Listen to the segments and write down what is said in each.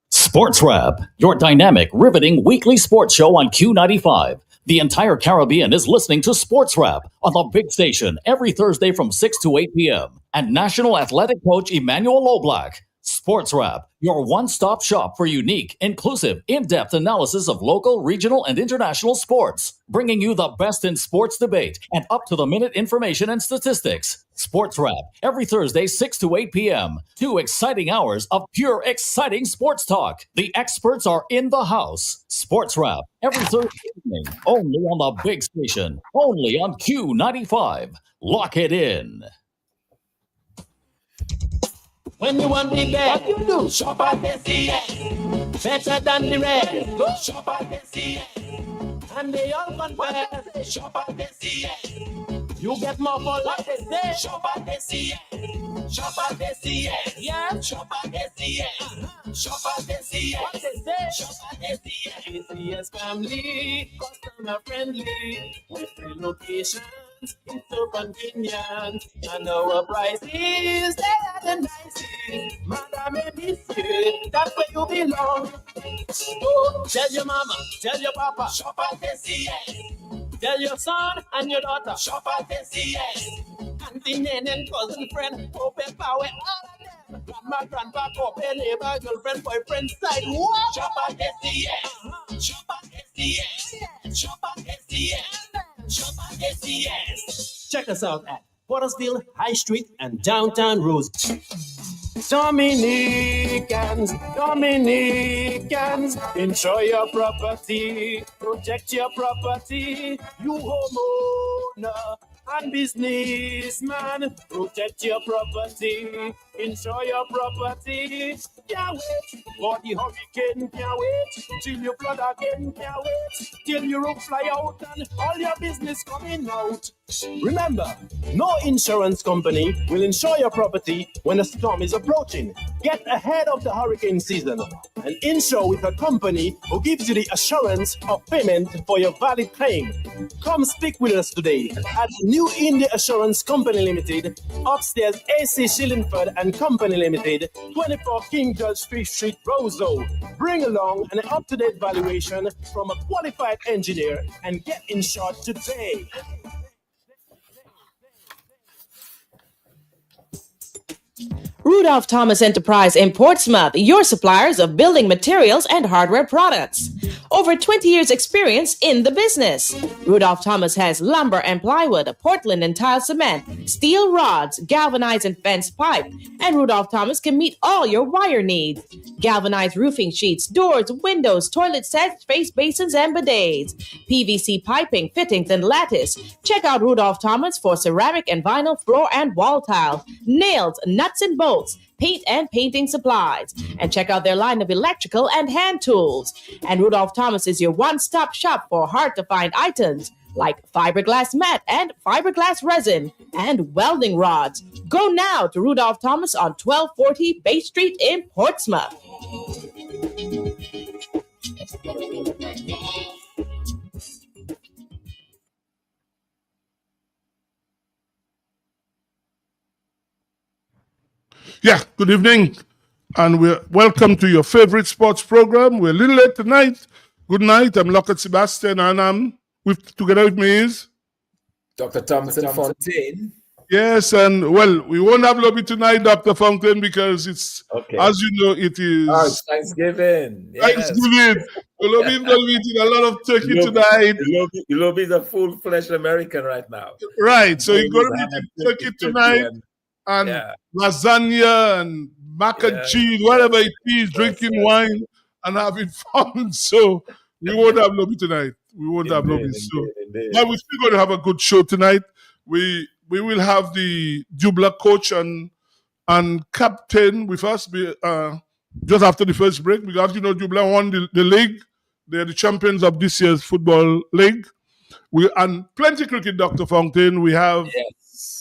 Sports Wrap, your dynamic, riveting weekly sports show on Q95. The entire Caribbean is listening to Sports Wrap on the big station every Thursday from 6 to 8 p.m. And National Athletic Coach Emmanuel Oblak. Sports Wrap, your one-stop shop for unique, inclusive, in-depth analysis of local, regional, and international sports, bringing you the best in sports debate and up-to-the-minute information and statistics. Sports Wrap, every Thursday, 6 to 8 p.m. 2 exciting hours of pure, exciting sports talk. The experts are in the house. Sports Wrap, every Thursday evening, only on the big station, only on Q95. Lock it in. When you want the bed, what you do? Shop at the CS. Better than the rest. Go shop at the CS. And they all confess. Shop at the CS. You get more for what they say. Shop at the CS. Shop at the CS. Yeah. Shop at the CS. Shop at the CS. What they say. Shop at the CS. CS family, customer friendly, with free locations. It's so convenient, and our prices, they are the nicest. Madam, that's where you belong. Oh, tell your mama, tell your papa, shop at the CS. Tell your son and your daughter, shop at the CS. Auntie, nan, and cousin, friend, open power, all of them. Grandma, grandpa, open neighbor, girlfriend, boyfriend, side, what? Shop at the CS. Shop at the CS. Shop at the CS. Shop at SES. Check us out at Pottersville, High Street, and Downtown Rose. Dominicans, enjoy your property, protect your property. You homeowner and businessman, protect your property. Insure your property. Can't wait for the hurricane. Can't wait till you flood again. Can't wait till your roof fly out and all your business coming out. Remember, no insurance company will insure your property when a storm is approaching. Get ahead of the hurricane season and insure with a company who gives you the assurance of payment for your valid claim. Come speak with us today at New India Assurance Company Limited, upstairs AC Shillingford and Company Limited, 24 King George Street, Roseau. Bring along an up-to-date valuation from a qualified engineer and get insured today. Rudolph Thomas Enterprise in Portsmouth, your suppliers of building materials and hardware products. Over 20 years experience in the business. Rudolph Thomas has lumber and plywood, Portland and tile cement, steel rods, galvanized and fenced pipe, and Rudolph Thomas can meet all your wire needs. Galvanized roofing sheets, doors, windows, toilet sets, face basins, and bidets. PVC piping, fittings, and lattice. Check out Rudolph Thomas for ceramic and vinyl floor and wall tiles, nails, nuts and bolts, paint and painting supplies. And check out their line of electrical and hand tools. And Rudolph Thomas is your one-stop shop for hard-to-find items like fiberglass mat and fiberglass resin and welding rods. Go now to Rudolph Thomas on 1240 Bay Street in Portsmouth. Yeah, good evening, and we're welcome to your favorite sports program. We're a little late tonight. Good night. I'm Lockett Sebastian, and I'm together with me is Dr. Thompson Fontaine. Yes, and well, we won't have lobby tonight, Dr. Fontaine, because it's as you know, it is it's Thanksgiving. Yes. Thanksgiving. Lobby is going to be eating a lot of turkey tonight. Lobby is a full-fledged American right now. Right, so you're going to be eating turkey tonight. And lasagna and mac and cheese, whatever it is, drinking wine and having fun. So we won't have lobby tonight. We won't have lobby. But we're still going to have a good show tonight. We will have the Dubla coach and captain with us just after the first break, because you know Dubla won the league. They're the champions of this year's football league. And plenty cricket, Dr. Fontaine. We have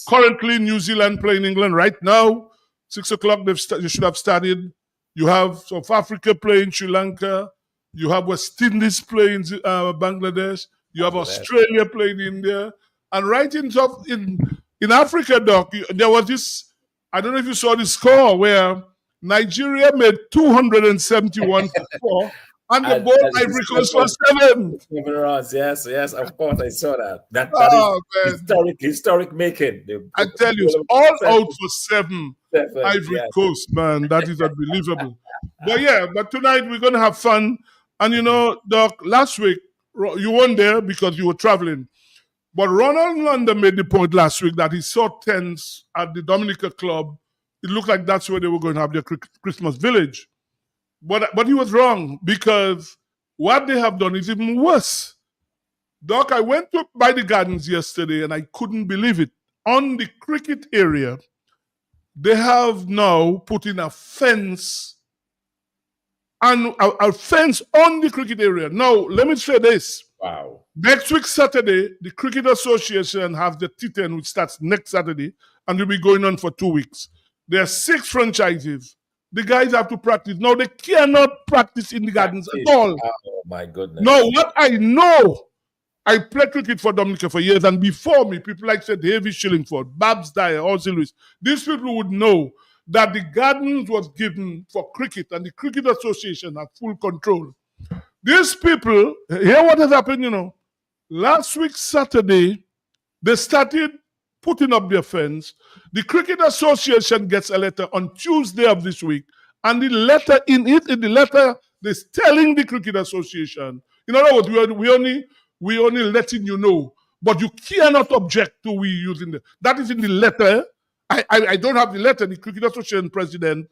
currently New Zealand playing England right now. 6 o'clock, they should have started. You have South Africa playing Sri Lanka. You have West Indies playing Bangladesh. You have Australia playing India. And right in Africa, Doc, there was this, I don't know if you saw the score, where Nigeria made 271 for 4. And the ball Ivory Coast was 7. 7 runs, yes, of course, I saw that. That is historic making. I tell you, all out for 7 Ivory Coast, man. That is unbelievable. But tonight we're going to have fun. And you know, Doc, last week, you weren't there because you were traveling. But Ronald London made the point last week that he saw tents at the Dominica Club. It looked like that's where they were going to have their Christmas village. But he was wrong, because what they have done is even worse. Doc, I went by the gardens yesterday and I couldn't believe it. On the cricket area, they have now put in a fence, and a fence on the cricket area. Now, let me say this. Wow. Next week, Saturday, the Cricket Association has the T10, which starts next Saturday, and will be going on for 2 weeks. There are 6 franchises. The guys have to practice. Now, they cannot practice in the gardens at all. Oh, my goodness. No, what I know, I played cricket for Dominica for years, and before me, people like said Davy Shillingford, Babs Dyer, Ozzy Lewis. These people would know that the gardens was given for cricket, and the Cricket Association had full control. These people, hear what has happened, you know. Last week, Saturday, they started putting up their fence. The Cricket Association gets a letter on Tuesday of this week, and the letter they're telling the Cricket Association, in other words, we only letting you know, but you cannot object to we using that is in the letter. I don't have the letter. The Cricket Association president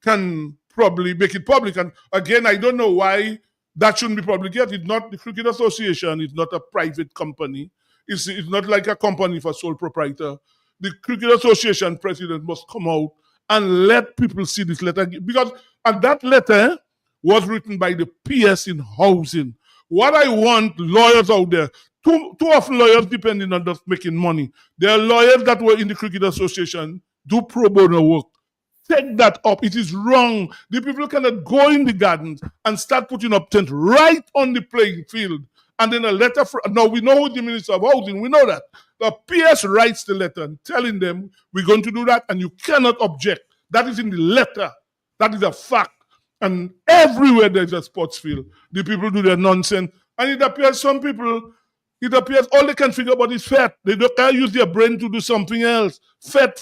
can probably make it public, and again, I don't know why that shouldn't be public yet. It's not the Cricket Association. It's not a private company. It's not like a company for sole proprietor. The Cricket Association president must come out and let people see this letter. Because and that letter was written by the PS in housing. What I want lawyers out there, too often lawyers depending on just making money. There are lawyers that were in the Cricket Association, do pro bono work. Take that up. It is wrong. The people cannot go in the gardens and start putting up tents right on the playing field. And then a letter now we know who the Minister of Housing, we know that. The PS writes the letter telling them we're going to do that and you cannot object. That is in the letter. That is a fact. And everywhere there's a sports field, the people do their nonsense. And it appears some people, all they can figure about is fat. They can't use their brain to do something else. Fat.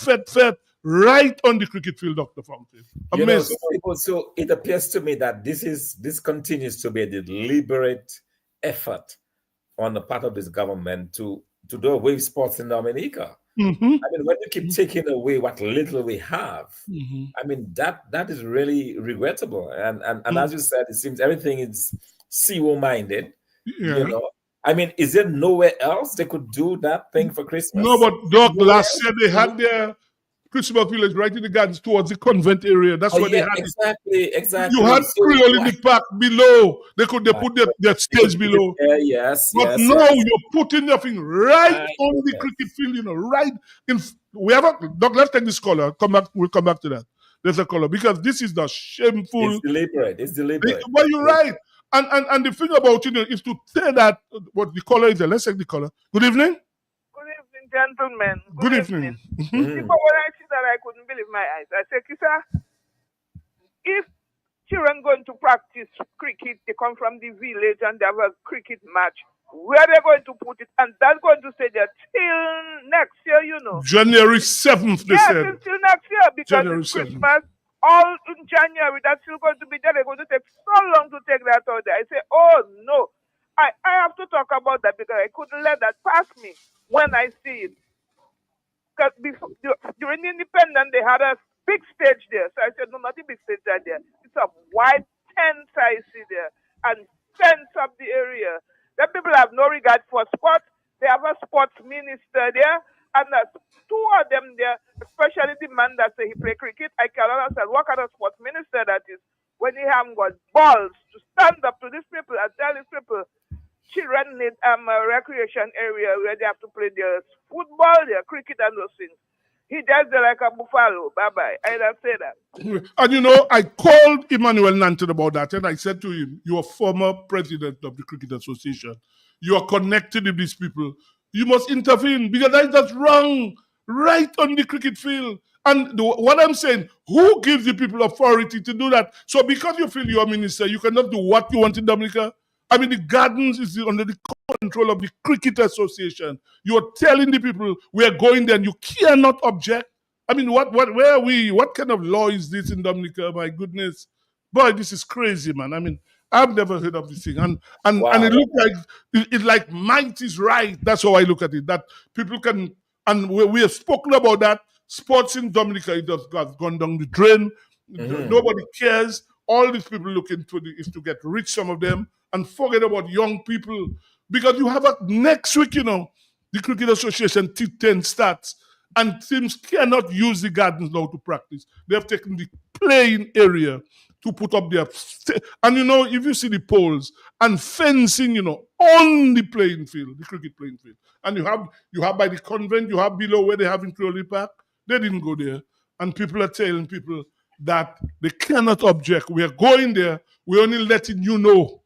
Right on the cricket field, Dr. Fountain. Amazing. So it appears to me that this continues to be a deliberate effort on the part of this government to do away with sports in Dominica. Mm-hmm. I mean, when you keep taking away what little we have, I mean that is really regrettable. And as you said, it seems everything is CO minded. Yeah. You know, I mean, is there nowhere else they could do that thing for Christmas? No, but Doc, last year they had their Christmas village right in the gardens towards the convent area. That's where they had exactly. You had Creole in the park below. They put their stage below. Yes. But now you're putting your thing right on the cricket field, right in. Doc, let's take this color. We'll come back to that. There's a color because this is the shameful. It's deliberate. But you're right. And the thing about it is to say that what the color is. Let's take the color. Good evening. Gentlemen. Good evening. Before when I see that, I couldn't believe my eyes. I said, Kisa, if children going to practice cricket, they come from the village and they have a cricket match, where are they going to put it? And that's going to stay there till next year, January 7th, they said. Till next year, because it's Christmas, all in January, that's still going to be there. They're going to take so long to take that out there. I say, oh, no. I have to talk about that because I couldn't let that pass me when I see it. Because during the independence, they had a big stage there. So I said, no, not a big stage there. It's a wide tent I see there and fence up the area. The people have no regard for sports. They have a sports minister there. And there's two of them there, especially the man that say he play cricket. I cannot understand what kind of sports minister that is when he haven't got balls to stand up to these people and tell these people children need a recreation area where they have to play their football, their cricket, and those things. He does it like a buffalo. Bye-bye. I don't say that. And I called Emmanuel Nanton about that, and I said to him, you're a former president of the Cricket Association. You are connected with these people. You must intervene because that's wrong. Right on the cricket field. And what I'm saying, who gives the people authority to do that? So because you feel you're a minister, you cannot do what you want in Dominica. I mean, the gardens is under the control of the Cricket Association. You're telling the people we are going there and you cannot object. I mean, where are we? What kind of law is this in Dominica? My goodness. Boy, this is crazy, man. I mean, I've never heard of this thing. And it looks like it's like might is right. That's how I look at it. That people can, and we have spoken about that. Sports in Dominica, it has gone down the drain. Nobody cares. All these people looking is to get rich, some of them, and forget about young people. Because you have next week, the Cricket Association T10 starts, and teams cannot use the gardens now to practice. They have taken the playing area to put up their... And, if you see the poles and fencing, on the playing field, the cricket playing field. And you have by the convent, you have below where they have in Creole Park. They didn't go there. And people are telling people that they cannot object. We are going there. We're only letting you know.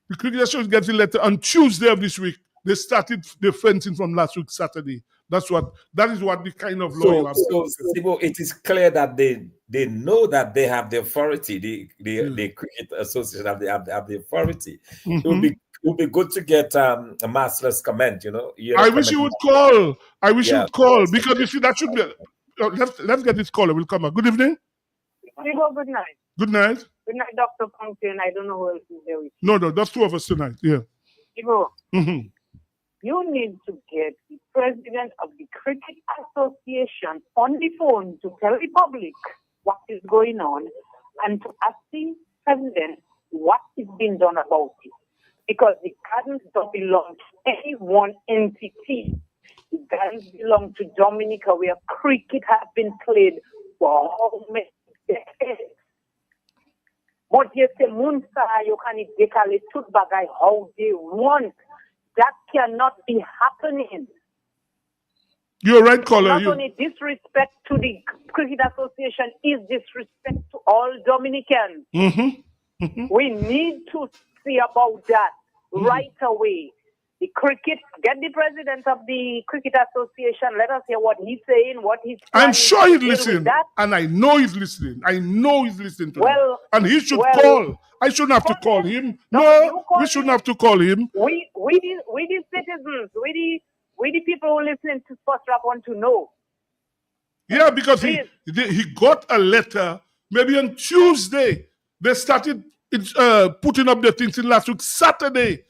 The Cricket Association gets a letter on Tuesday of this week. They started the fencing from last week, Saturday. That is what the kind of law you have. So it is clear that they know that they have the authority. The Cricket Association have the authority. Mm-hmm. It would be good to get a master's comment. I wish you would call. You would call because you see that should be. Let's get this caller. We'll come back. Good evening. Good night. Good night. Good night, Dr. Fountain. I don't know who else is there with you. No, that's two of us tonight. Yeah. Ivo, you need to get the president of the Cricket Association on the phone to tell the public what is going on and to ask the president what is being done about it. Because the gardens don't belong to any one entity. The gardens belong to Dominica, where cricket has been played for how many decades. But yes, the Munsa, you can declare tooth bagay how they want. That cannot be happening. You're right, caller. Not only disrespect to the Cricket Association, is disrespect to all Dominicans. We need to see about that right away. The cricket, get the president of the Cricket Association. Let us hear what he's saying, what he's I'm sure he's listening. And I know he's listening. I know he's listening to me. And he should call. I shouldn't have to call him. No, we shouldn't have to call him. We the citizens, we the people who listen to Sports Rap want to know. Yeah, because he got a letter maybe on Tuesday. They started putting up the things in last week, Saturday,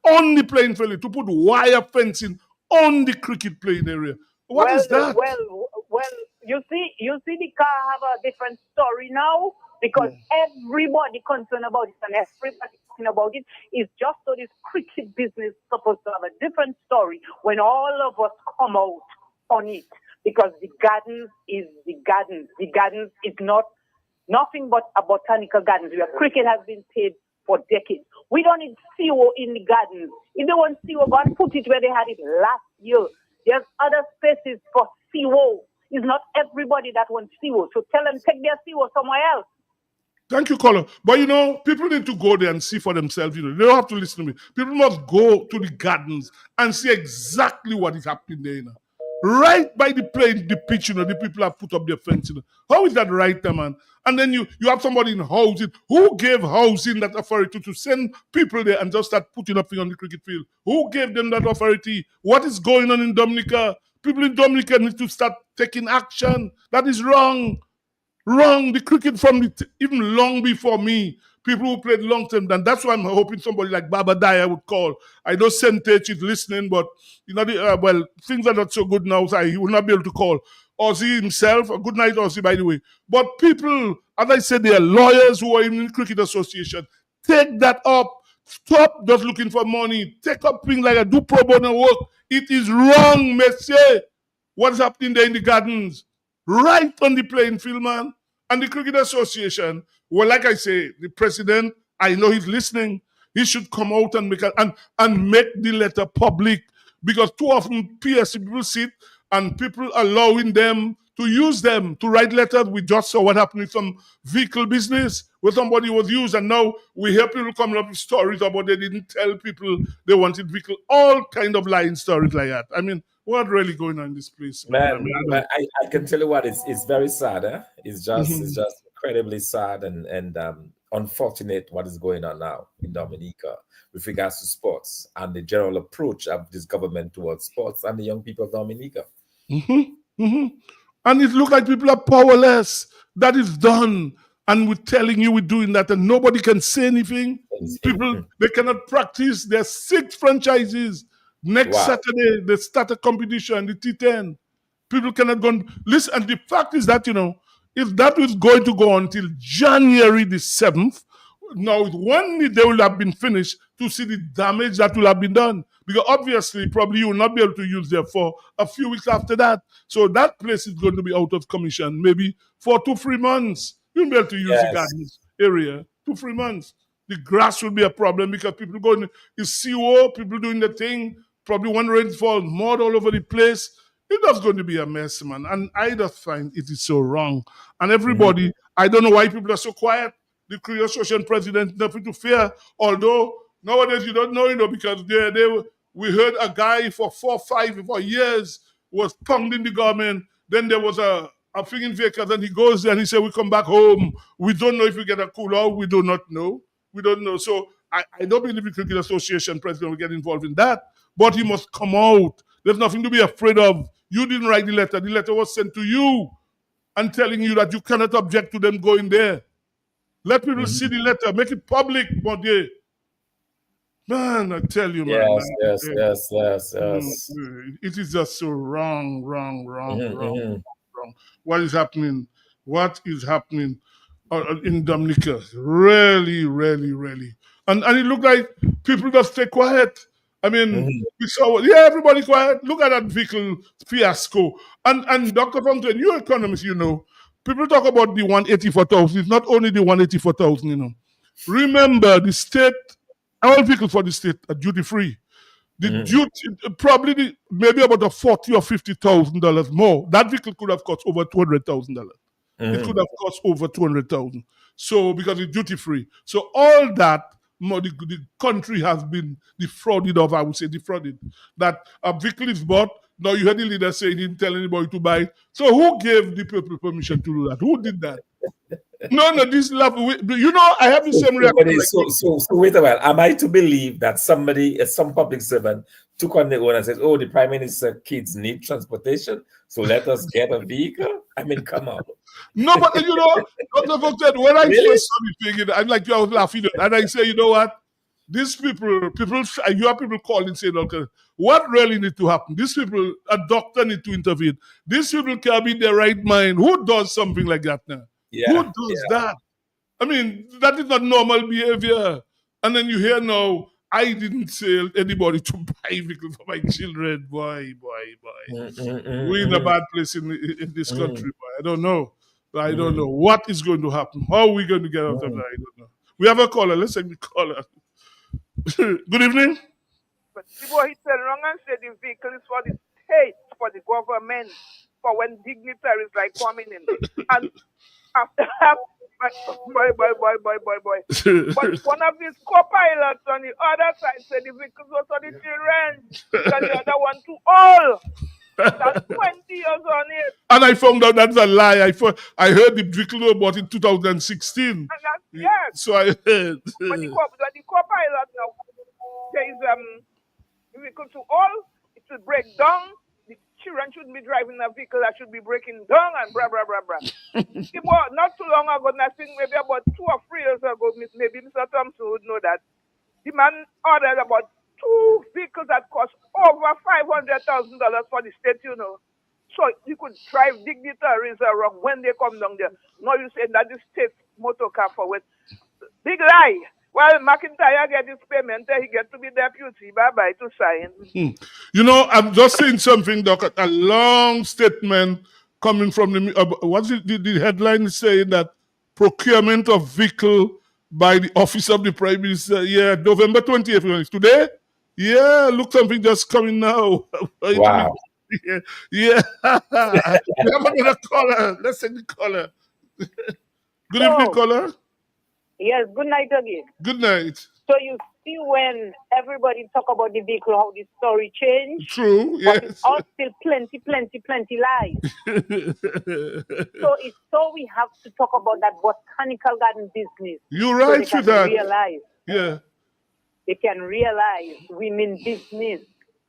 on the playing field, to put wire fencing on the cricket playing area. What is that? Well, you see the car have a different story now because everybody concerned about it and everybody talking about it is just so this cricket business is supposed to have a different story when all of us come out on it. Because the gardens is the gardens. The gardens is not nothing but a botanical gardens where cricket has been paid for decades. We don't need CO in the gardens. If they want CO, go and put it where they had it last year. There's other spaces for CO. It's not everybody that wants CO. So tell them take their CO somewhere else. Thank you, caller. But people need to go there and see for themselves. They don't have to listen to me. People must go to the gardens and see exactly what is happening there. Right by the pitch, the people have put up their fence. How is that right, man? And then you have somebody in housing. Who gave housing that authority to send people there and just start putting up things on the cricket field? Who gave them that authority? What is going on in Dominica? People in Dominica need to start taking action. That is wrong. Wrong. The cricket from even long before me. People who played long term, and that's why I'm hoping somebody like Baba Daya would call. I know Sentage is listening, but things are not so good now, so he will not be able to call. Ozzy himself, good night, Ozzy, by the way. But people, as I said, there are lawyers who are in the Cricket Association. Take that up. Stop just looking for money. Take up things like a do pro bono work. It is wrong, messieurs. What's happening there in the gardens? Right on the playing field, man. And the Cricket Association, well, like I say, the president, I know he's listening. He should come out and make the letter public, because too often PSC people sit and people allowing them to use them to write letters. We just saw what happened with some vehicle business where somebody was used, and now we hear people coming up with stories about they didn't tell people they wanted vehicle, all kind of lying stories like that. I mean, what really going on in this place? Man, I can tell you what, it's very sad. It's just incredibly sad and unfortunate what is going on now in Dominica with regards to sports and the general approach of this government towards sports and the young people of Dominica. And it looks like people are powerless. That is done. And we're telling you we're doing that, and nobody can say anything. People, they cannot practice. There are 6 franchises. Next Saturday, they start a competition, the T10. People cannot go. Listen, and the fact is that, if that was going to go until January the 7th, now when they will have been finished to see the damage that will have been done. Because obviously, probably you will not be able to use there for a few weeks after that. So that place is going to be out of commission, maybe for 2-3 months. You'll be able to use the gardens area, 2-3 months. The grass will be a problem because people going, it's CO, people doing the thing, probably when rain falls, mud all over the place. It's just going to be a mess, man. And I just find it is so wrong. And everybody, I don't know why people are so quiet. The Cricket Association president, nothing to fear. Although nowadays you don't know, because we heard a guy for 4 years was pounding the government. Then there was a thing in vehicles, and he goes there and he said, we come back home. We don't know if we get a cool out. We do not know. We don't know. So I don't believe the Cricket Association president will get involved in that. But he must come out. There's nothing to be afraid of. You didn't write the letter. The letter was sent to you and telling you that you cannot object to them going there. Let people see the letter. Make it public, mon Dieu. Man, I tell you, man. Yes. It is just so wrong. What is happening? What is happening in Dominica? Really. And it looked like people just stay quiet. I mean, we saw, everybody quiet. Look at that vehicle fiasco. And Dr. Fontaine, you're economist, people talk about the 184,000. It's not only the 184,000, you know. Remember, the state, all vehicles for the state are duty free. The duty, probably maybe about a $40,000 or $50,000 more. That vehicle could have cost over $200,000. It could have cost over $200,000. So because it's duty free, so all that the country has been defrauded of. I would say defrauded. That a vehicle is bought. Now you heard the leader say he didn't tell anybody to buy it. So who gave the people permission to do that? Who did that? No, this love. You know, I have the same reaction. So wait a while. Am I to believe that somebody, some public servant, took on their own and says, "Oh, the Prime Minister kids need transportation, so let us get a vehicle"? I mean, come on. No, but you know, Dr. Fox said, when I first saw the thing, I'm like, I was laughing, and I say, you know what? These people, you have people calling saying, okay, what really need to happen? These people, a doctor need to intervene. These people can't be in their right mind. Who does something like that now? Yeah, who does that? I mean, that is not normal behavior. And then you hear now, I didn't tell anybody to buy vehicles for my children. Boy. We're in a bad place in this country, boy. I don't know. I don't know what is going to happen. How are we going to get out of that? I don't know. We have a caller. Let's take the caller. Good evening. But people he tell wrong and say the vehicle is for the state, for the government, for when dignitaries like coming in. And after that, boy. But one of these co-pilots on the other side said the vehicles was for the children, because the other one too old. That's 20 years on it. And I found out that's a lie. I heard the vehicle was bought in 2016. Yes. So I heard. But the co-pilot now says the vehicle too old, it will break down. The children shouldn't be driving a vehicle that should be breaking down and blah. Not too long ago, I think maybe about 2 or 3 years ago, maybe Mr. Thompson would know that the man ordered about 2 vehicles that cost over $500,000 for the state, you know. So you could drive dignitaries around when they come down there. Now you say that the state motor car forward. Big lie. Well, McIntyre get his payment, he get to be deputy. Bye-bye to sign. You know, I'm just saying something, Doc. A long statement coming from the, what's it, the headline is saying that procurement of vehicle by the Office of the Prime Minister. Yeah, November 28th. Today? Yeah, look, something just coming now. Wow. Yeah. We have another caller. Let's take the caller. Good evening, caller. Yes, good night again. Good night. So you see when everybody talk about the vehicle, how the story changed? True, yes. But it's all still plenty lies. So we have to talk about that botanical garden business. You're right so with that. Realize. Yeah. They can realize we mean business,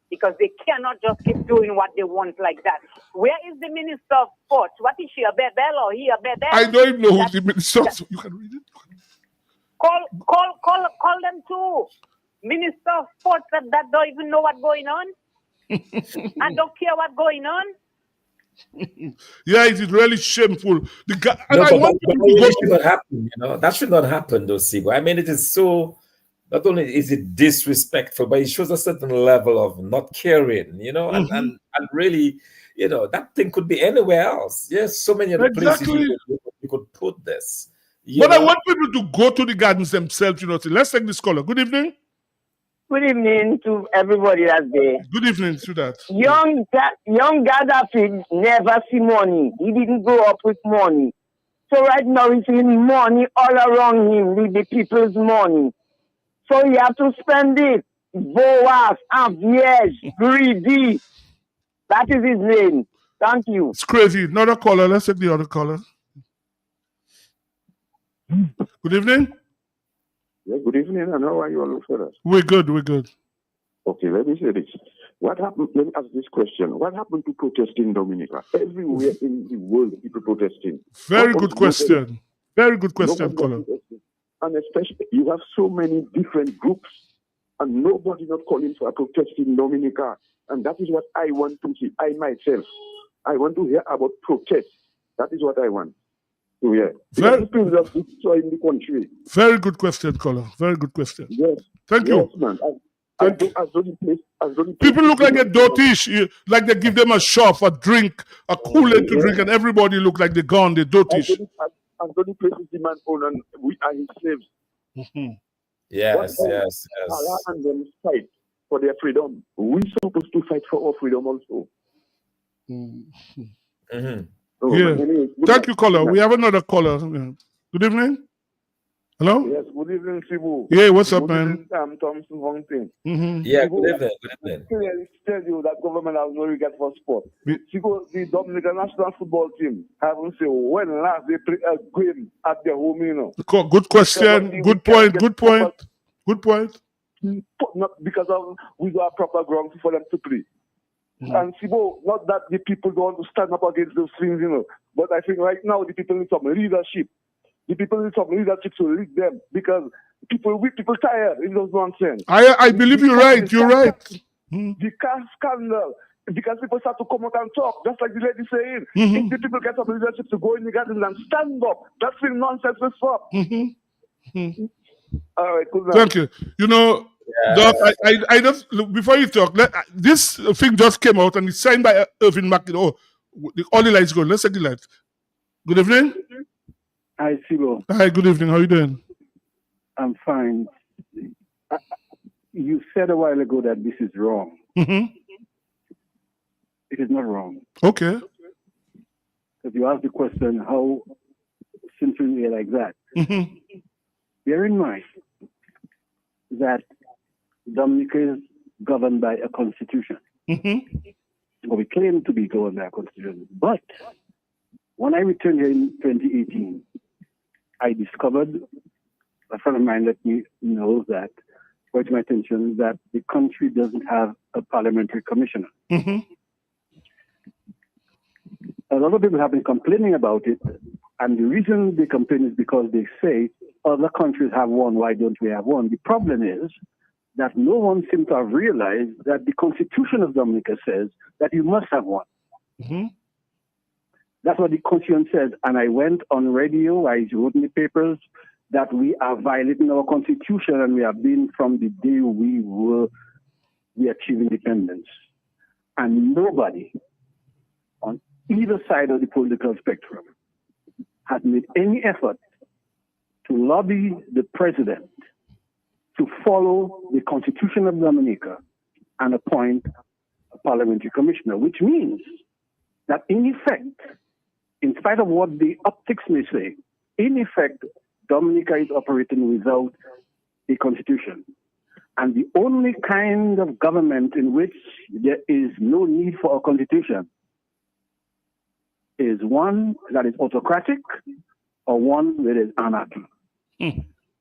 because they cannot just keep doing what they want like that. Where is the Minister of Sports? What is she, a bebel or he a bebel? I don't even know who's the Minister of Sports. You can read it. Call them too. Minister of Sports that don't even know what's going on and don't care what's going on. Yeah, it is really shameful. That should not happen. You know, that should not happen, though, Sigo. I mean, it is so. Not only is it disrespectful, but it shows a certain level of not caring. You know, and really, you know, that thing could be anywhere else. Yes, so many other places you could put this. But I want people to go to the gardens themselves, you know. Let's take this caller. Good evening. Good evening to everybody that's there. Good evening to that. Young Gaddafi never see money. He didn't grow up with money. So right now he's seeing money all around him with the people's money. So he have to spend it. Boas, Aviege, greedy. That is his name. Thank you. It's crazy. Another caller. Let's take the other caller. Good evening. Yeah, good evening. And how are you all, fellas? We're good. Okay, let me say this. What happened? Let me ask this question. What happened to protesting in Dominica? Everywhere in the world, people protesting. Very good question. Very good question, caller. And especially, you have so many different groups, and nobody not calling for a protest in Dominica. And that is what I want to see. I myself, I want to hear about protest. That is what I want. So, yeah. Very, in the country. Very good question, caller. Very good question. Yes. Thank you. Man. People look like a dotish, like they give them a shop, a drink, a Kool-Aid to drink, and everybody look like they're gone, they're dotish. As the places the man own, and we are his slaves. Yes. Allah and them fight for their freedom. We're supposed to fight for our freedom also. Thank you, caller. We have another caller. Good evening. Hello? Yes, good evening, Sibu. Yeah, what's up, man? I'm Thompson Hunting. Yeah, good evening. I tell you that government has no regard for sport. Sibu, the Dominican national football team haven't said when last they play a game at their home, Good question. Good point. Not because of we got a proper ground for them to play. And Sibo, not that the people don't want to stand up against those things, but I think right now the people need some leadership. The people need some leadership to lead them because people tired in those nonsense. I believe you're right. You're right. The car scandal, because people start to come out and talk, just like the lady saying, if the people get some leadership to go in the garden and stand up, that's when nonsense will stop. All right, good. Thank you. Doc, I just before you talk, this thing just came out and it's signed by Irvin Mackin. All the lights go. Let's take the lights. Good evening. Hi, Sibo. Hi, good evening. How are you doing? I'm fine. You said a while ago that this is wrong. It is not wrong. Okay. If you ask the question, how simple we are like that, bear in mind that Dominica is governed by a constitution. Or we claim to be governed by a constitution. But when I returned here in 2018, I discovered, a friend of mine let me know that, brought to my attention, that the country doesn't have a parliamentary commissioner. A lot of people have been complaining about it, and the reason they complain is because they say other countries have one, why don't we have one? The problem is that no one seems to have realized that the Constitution of Dominica says that you must have one. That's what the Constitution says. And I went on radio, I wrote in the papers that we are violating our Constitution, and we have been from the day we achieved independence. And nobody on either side of the political spectrum has made any effort to lobby the president to follow the Constitution of Dominica and appoint a parliamentary commissioner, which means that in effect, in spite of what the optics may say, in effect, Dominica is operating without a constitution. And the only kind of government in which there is no need for a constitution is one that is autocratic or one that is anarchy.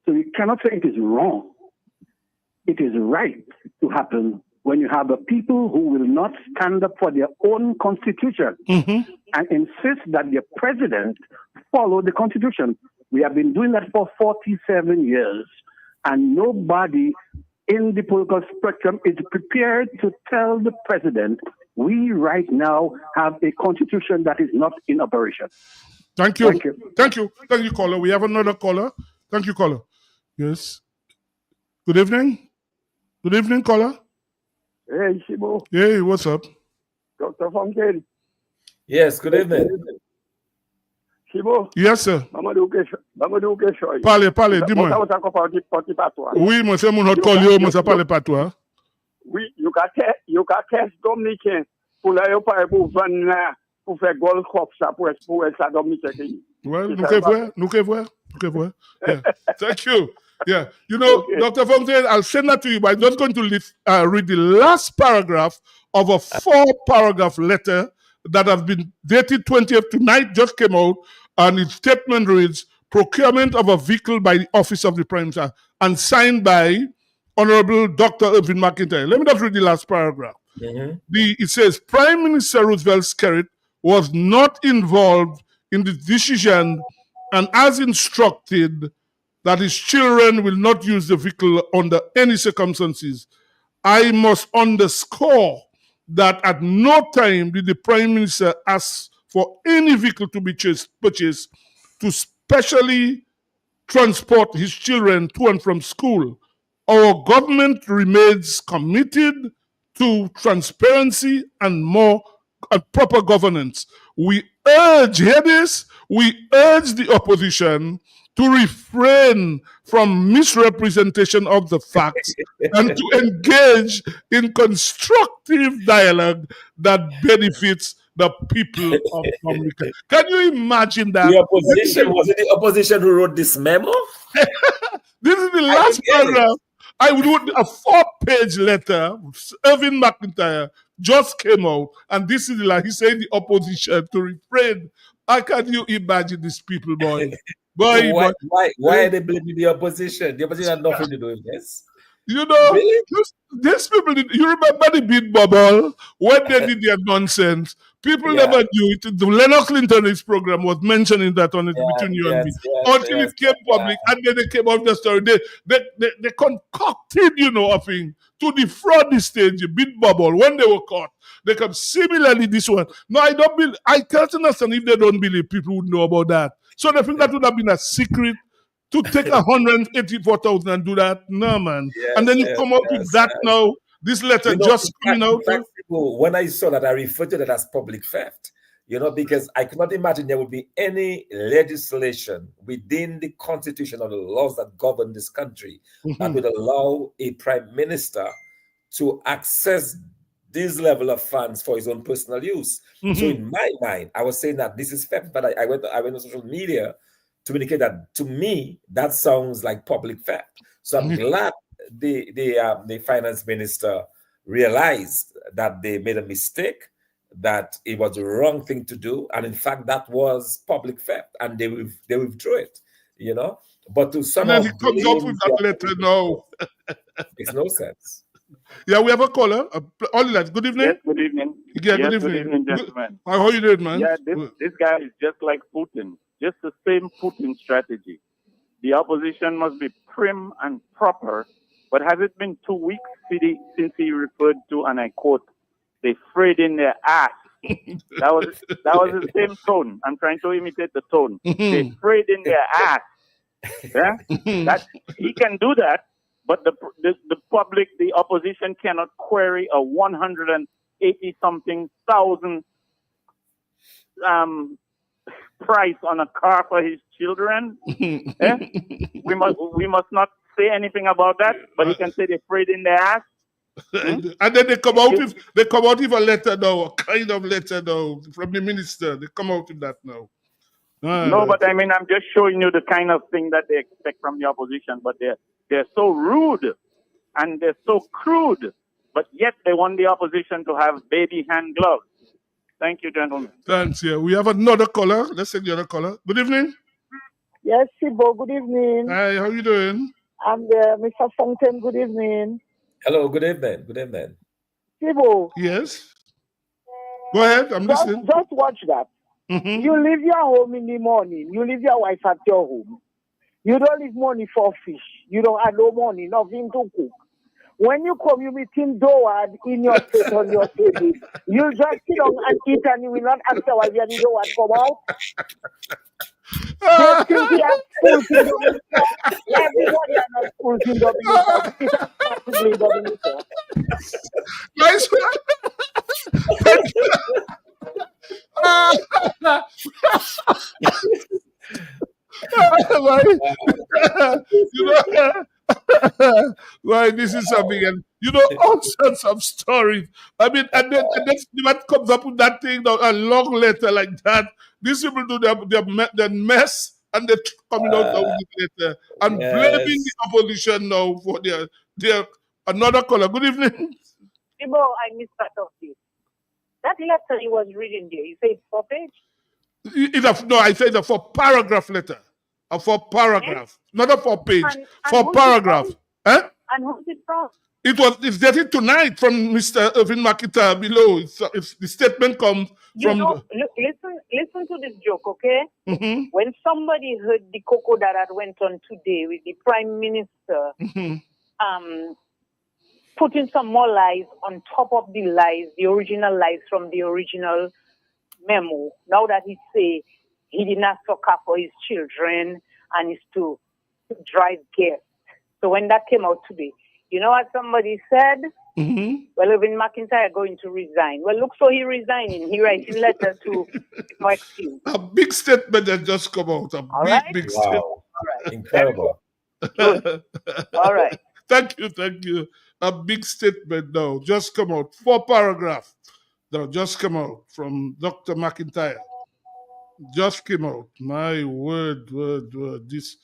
So you cannot say it is wrong. It is right to happen when you have a people who will not stand up for their own constitution and insist that their president follow the constitution. We have been doing that for 47 years, and nobody in the political spectrum is prepared to tell the president, we right now have a constitution that is not in operation. Thank you. Thank you, caller. We have another caller. Thank you, caller. Yes. Good evening. Good evening, caller. Hey, Shibo. Hey, what's up? Dr. Fontaine. Yes, good evening. Shibo. Yes, sir. Mamadou Keshoy. Parlez, dis-moi. Oui, monsieur, mon autre collègue, monsieur, parlez pas toi. Oui, you got test Dominicain pour la yo pas pour vendre pour faire Gold Cup ça pour ça Dominicain. Well, nous que voir. Yeah. Thank you. Yeah, Dr. Fontaine, I'll send that to you, but I'm just going to read the last paragraph of a 4-paragraph letter that has been dated 20th tonight, just came out, and its statement reads, procurement of a vehicle by the Office of the Prime Minister, and signed by Honorable Dr. Irvin McIntyre. Let me just read the last paragraph. It says, Prime Minister Roosevelt Skerrit was not involved in the decision and as instructed that his children will not use the vehicle under any circumstances. I must underscore that at no time did the Prime Minister ask for any vehicle to be purchased to specially transport his children to and from school Our government remains committed to transparency and more proper governance. We urge, hear this, we urge the opposition to refrain from misrepresentation of the facts and to engage in constructive dialogue that benefits the people of Dominica. Can you imagine that? The opposition, was it the opposition who wrote this memo? This is the last paragraph. I wrote a 4-page letter. Irving McIntyre just came out, and this is like he said the opposition to refrain. How can you imagine these people, boy? Why are they blaming the opposition? The opposition had nothing to do with this. You know, really? These people, you remember the beat bubble when they did their nonsense? People never knew it. The Lennox Clinton's program was mentioning that on it between you and me until it came public, and then they came out the story. They concocted, a thing to defraud the stage, beat bubble when they were caught. They come similarly this one. No, I can't understand if they don't believe people would know about that. So they think that would have been a secret. To take 184,000 and do that, no man. And then you come up with that now. This letter just coming out. When I saw that, I referred to that as public theft. Because I cannot imagine there would be any legislation within the constitution or the laws that govern this country that would allow a prime minister to access this level of funds for his own personal use. So in my mind, I was saying that this is theft, but I went on social media to indicate that to me that sounds like public theft. So I'm glad the finance minister realized that they made a mistake, that it was the wrong thing to do, and in fact that was public theft, and they withdrew it. But to some, and then he comes up with that letter now. Makes no sense. Yeah, we have a caller. Good evening. Yes, good evening. Yeah, yes, good evening. Good evening, gentlemen. How are you doing, man? Yeah, this guy is just like Putin. Just the same Putin strategy. The opposition must be prim and proper, but has it been 2 weeks since he referred to, and I quote, they frayed in their ass? That was the same tone. I'm trying to imitate the tone. They frayed in their ass. Yeah? That he can do that, but the public, the opposition cannot query a 180-something thousand price on a car for his children. We must not say anything about that, but he can say they frayed in their ass. And then they come out with a letter now, a kind of letter now from the minister. They come out with that now. No, but I mean, I'm just showing you the kind of thing that they expect from the opposition. But they're so rude and they're so crude, but yet they want the opposition to have baby hand gloves. Thank you, gentlemen. Thanks. Yeah, we have another caller. Let's take the other caller. Good evening. Yes, Sibo. Good evening. Hi. How you doing? I'm there, Mr. Fountain. Good evening. Hello. Good evening. Good evening. Sibo. Yes. Go ahead. I'm listening. Just watch that. You leave your home in the morning. You leave your wife at your home. You don't leave money for fish. You don't have no money, nothing to cook. When you come, you meet him Dowad in your plate on your table. You just sit down and eat, and you will not ask why you need Dowad come out. They think we have schools in Dominica. Everybody has schools in Dominica. It's possibly Dominica. Nice one. Why this is something, and all sorts of stories. I mean, and then what comes up with that thing, a long letter like that. These people do their mess, and they're coming out with this letter and blaming the opposition now for their another caller. Good evening. Ibo, I missed part of this. That letter he was reading there, you say it's 4 page? I said a 4-paragraph letter. A 4-paragraph. Not a 4-page. 4-paragraph. And who's it from? It's dated tonight from Mr. Irving McIntyre below. It's the statement comes from. Listen to this joke, okay? When somebody heard the cocoa that went on today with the Prime Minister putting some more lies on top of the lies, the original lies from the original memo. Now that he say he did not soccer for his children and is to drive guests. So when that came out today, You know what somebody said? Mm-hmm. Well, Irving McIntyre going to resign. Well, look, so he resigning. He writing letter to no excuse. A big statement that just come out. A big statement. Wow. Incredible. Good. All right. Thank you. A big statement now. Just come out. 4 paragraphs. Now just come out from Dr. McIntyre. Just came out. My word. This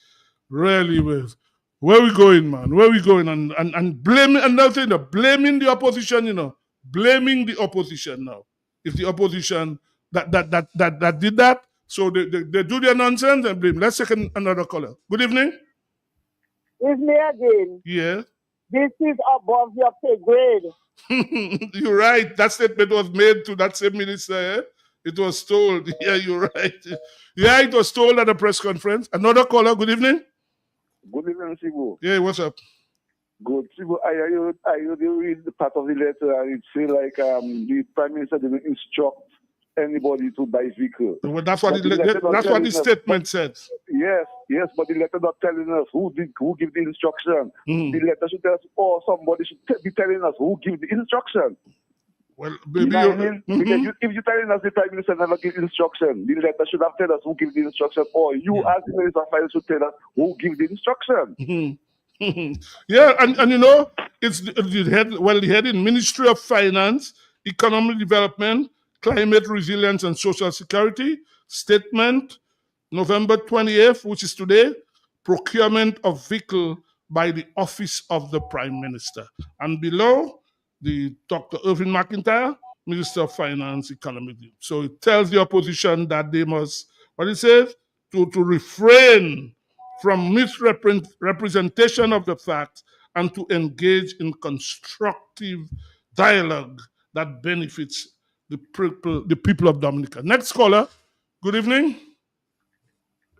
really was. Where we going, man? Where we going? And blaming another thing, blaming the opposition, blaming the opposition now. If the opposition that did that, so they do their nonsense and blame. Let's take another caller. Good evening. It's me again. Yeah. This is above your pay grade. You're right. That statement was made to that same minister. Eh? It was told. Yeah, you're right. Yeah, it was told at a press conference. Another caller. Good evening. Good evening, Sibu. Yeah, what's up? Good. Sibu, I read the part of the letter and it say like the Prime Minister didn't instruct anybody to buy vehicle. Well, that's what the statement said. Yes, but the letter not telling us who give the instruction. The letter should tell us, or somebody should be telling us who give the instruction. Well, maybe because if you're telling us the Prime Minister never give instruction, the letter should have told us who give the instruction, or you as the Minister of Finance should tell us who give the instruction. Yeah, and it's the heading Ministry of Finance, Economic Development, Climate Resilience and Social Security, statement, November 28th, which is today, procurement of vehicle by the Office of the Prime Minister. And below, the Dr. Irving McIntyre, Minister of Finance, Economic. So it tells the opposition that they must, what it says, to refrain from misrepresentation of the facts and to engage in constructive dialogue that benefits the people of Dominica. Next caller. Good evening.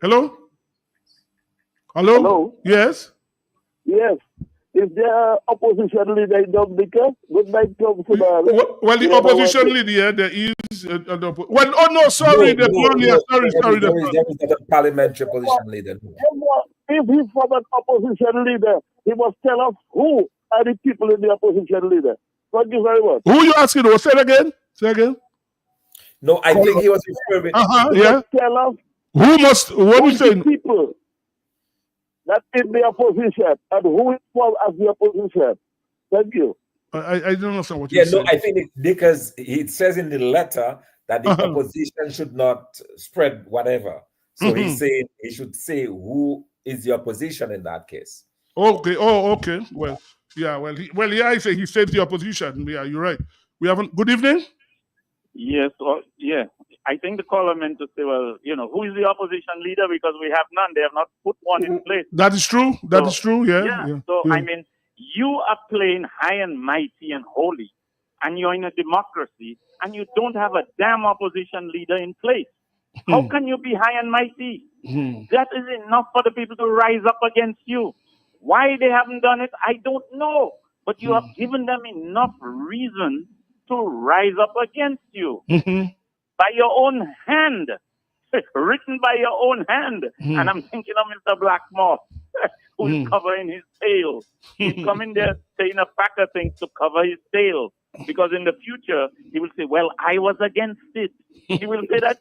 Hello? Hello? Yes? Yes. Is there opposition leader in Dominica? Good night, Well, the opposition leader, there is... well, oh, no, sorry. There is a parliamentary opposition leader. If he's from an opposition leader, he must tell us who are the people in the opposition leader. Thank you very much. Who you asking? Say it again. Say again. No, I think he was referring. Yeah. Tell us who must. What are you saying? People that in the opposition and who is from as the opposition. Thank you. I don't understand what you're saying. I think because it says in the letter that the opposition should not spread whatever. So he's saying he should say who is the opposition in that case. Okay. Oh, okay. Well, yeah. I say he said the opposition. Yeah, you're right. We haven't. Good evening. Yes. Yeah. I think the caller meant to say, well, who is the opposition leader? Because we have none. They have not put one in place. That is true. That is true. Yeah. So, I mean, you are playing high and mighty and holy, and you're in a democracy, and you don't have a damn opposition leader in place. How can you be high and mighty? That is enough for the people to rise up against you. Why they haven't done it, I don't know. But you have given them enough reason to rise up against you. By your own hand. Written by your own hand. And I'm thinking of Mr. Blackmore, who is covering his tail. He's coming there saying a pack of things to cover his tail. Because in the future, he will say, well, I was against it. He will say that,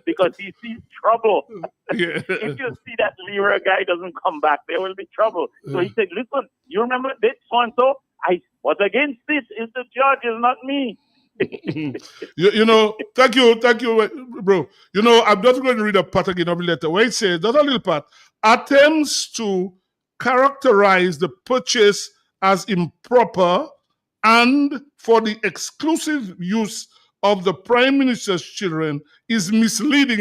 because he sees trouble. If you see that Leroy guy doesn't come back, there will be trouble. So he said, listen, you remember this so-and-so? I was against this. It's the judge, it's not me. Thank you, bro. I'm just going to read a part again of the letter where it says, there's a little part, attempts to characterize the purchase as improper and for the exclusive use of the Prime Minister's children is misleading.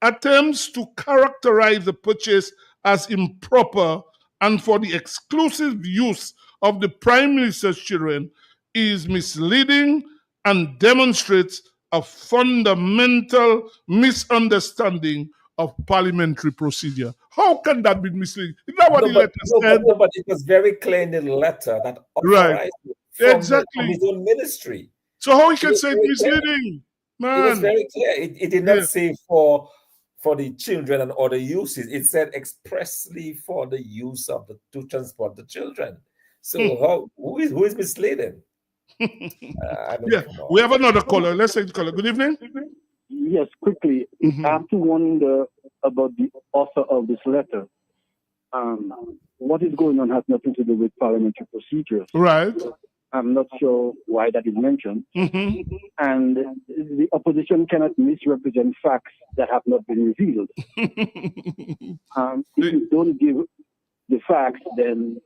Attempts to characterize the purchase as improper and for the exclusive use of the Prime Minister's children is misleading and demonstrates a fundamental misunderstanding of parliamentary procedure. How can that be misleading? Is that what the letter said? But it was very clear in the letter that authorized from his own ministry. So how he can say misleading? Man. It was very clear. It did not say for the children and other uses. It said expressly for the use of to transport the children. So who is misleading? Yeah, we have another caller. Let's take the caller. Good evening. Yes, quickly. I have to wonder about the author of this letter. What is going on has nothing to do with parliamentary procedures. Right. I'm not sure why that is mentioned. And the opposition cannot misrepresent facts that have not been revealed. If you don't give the facts, then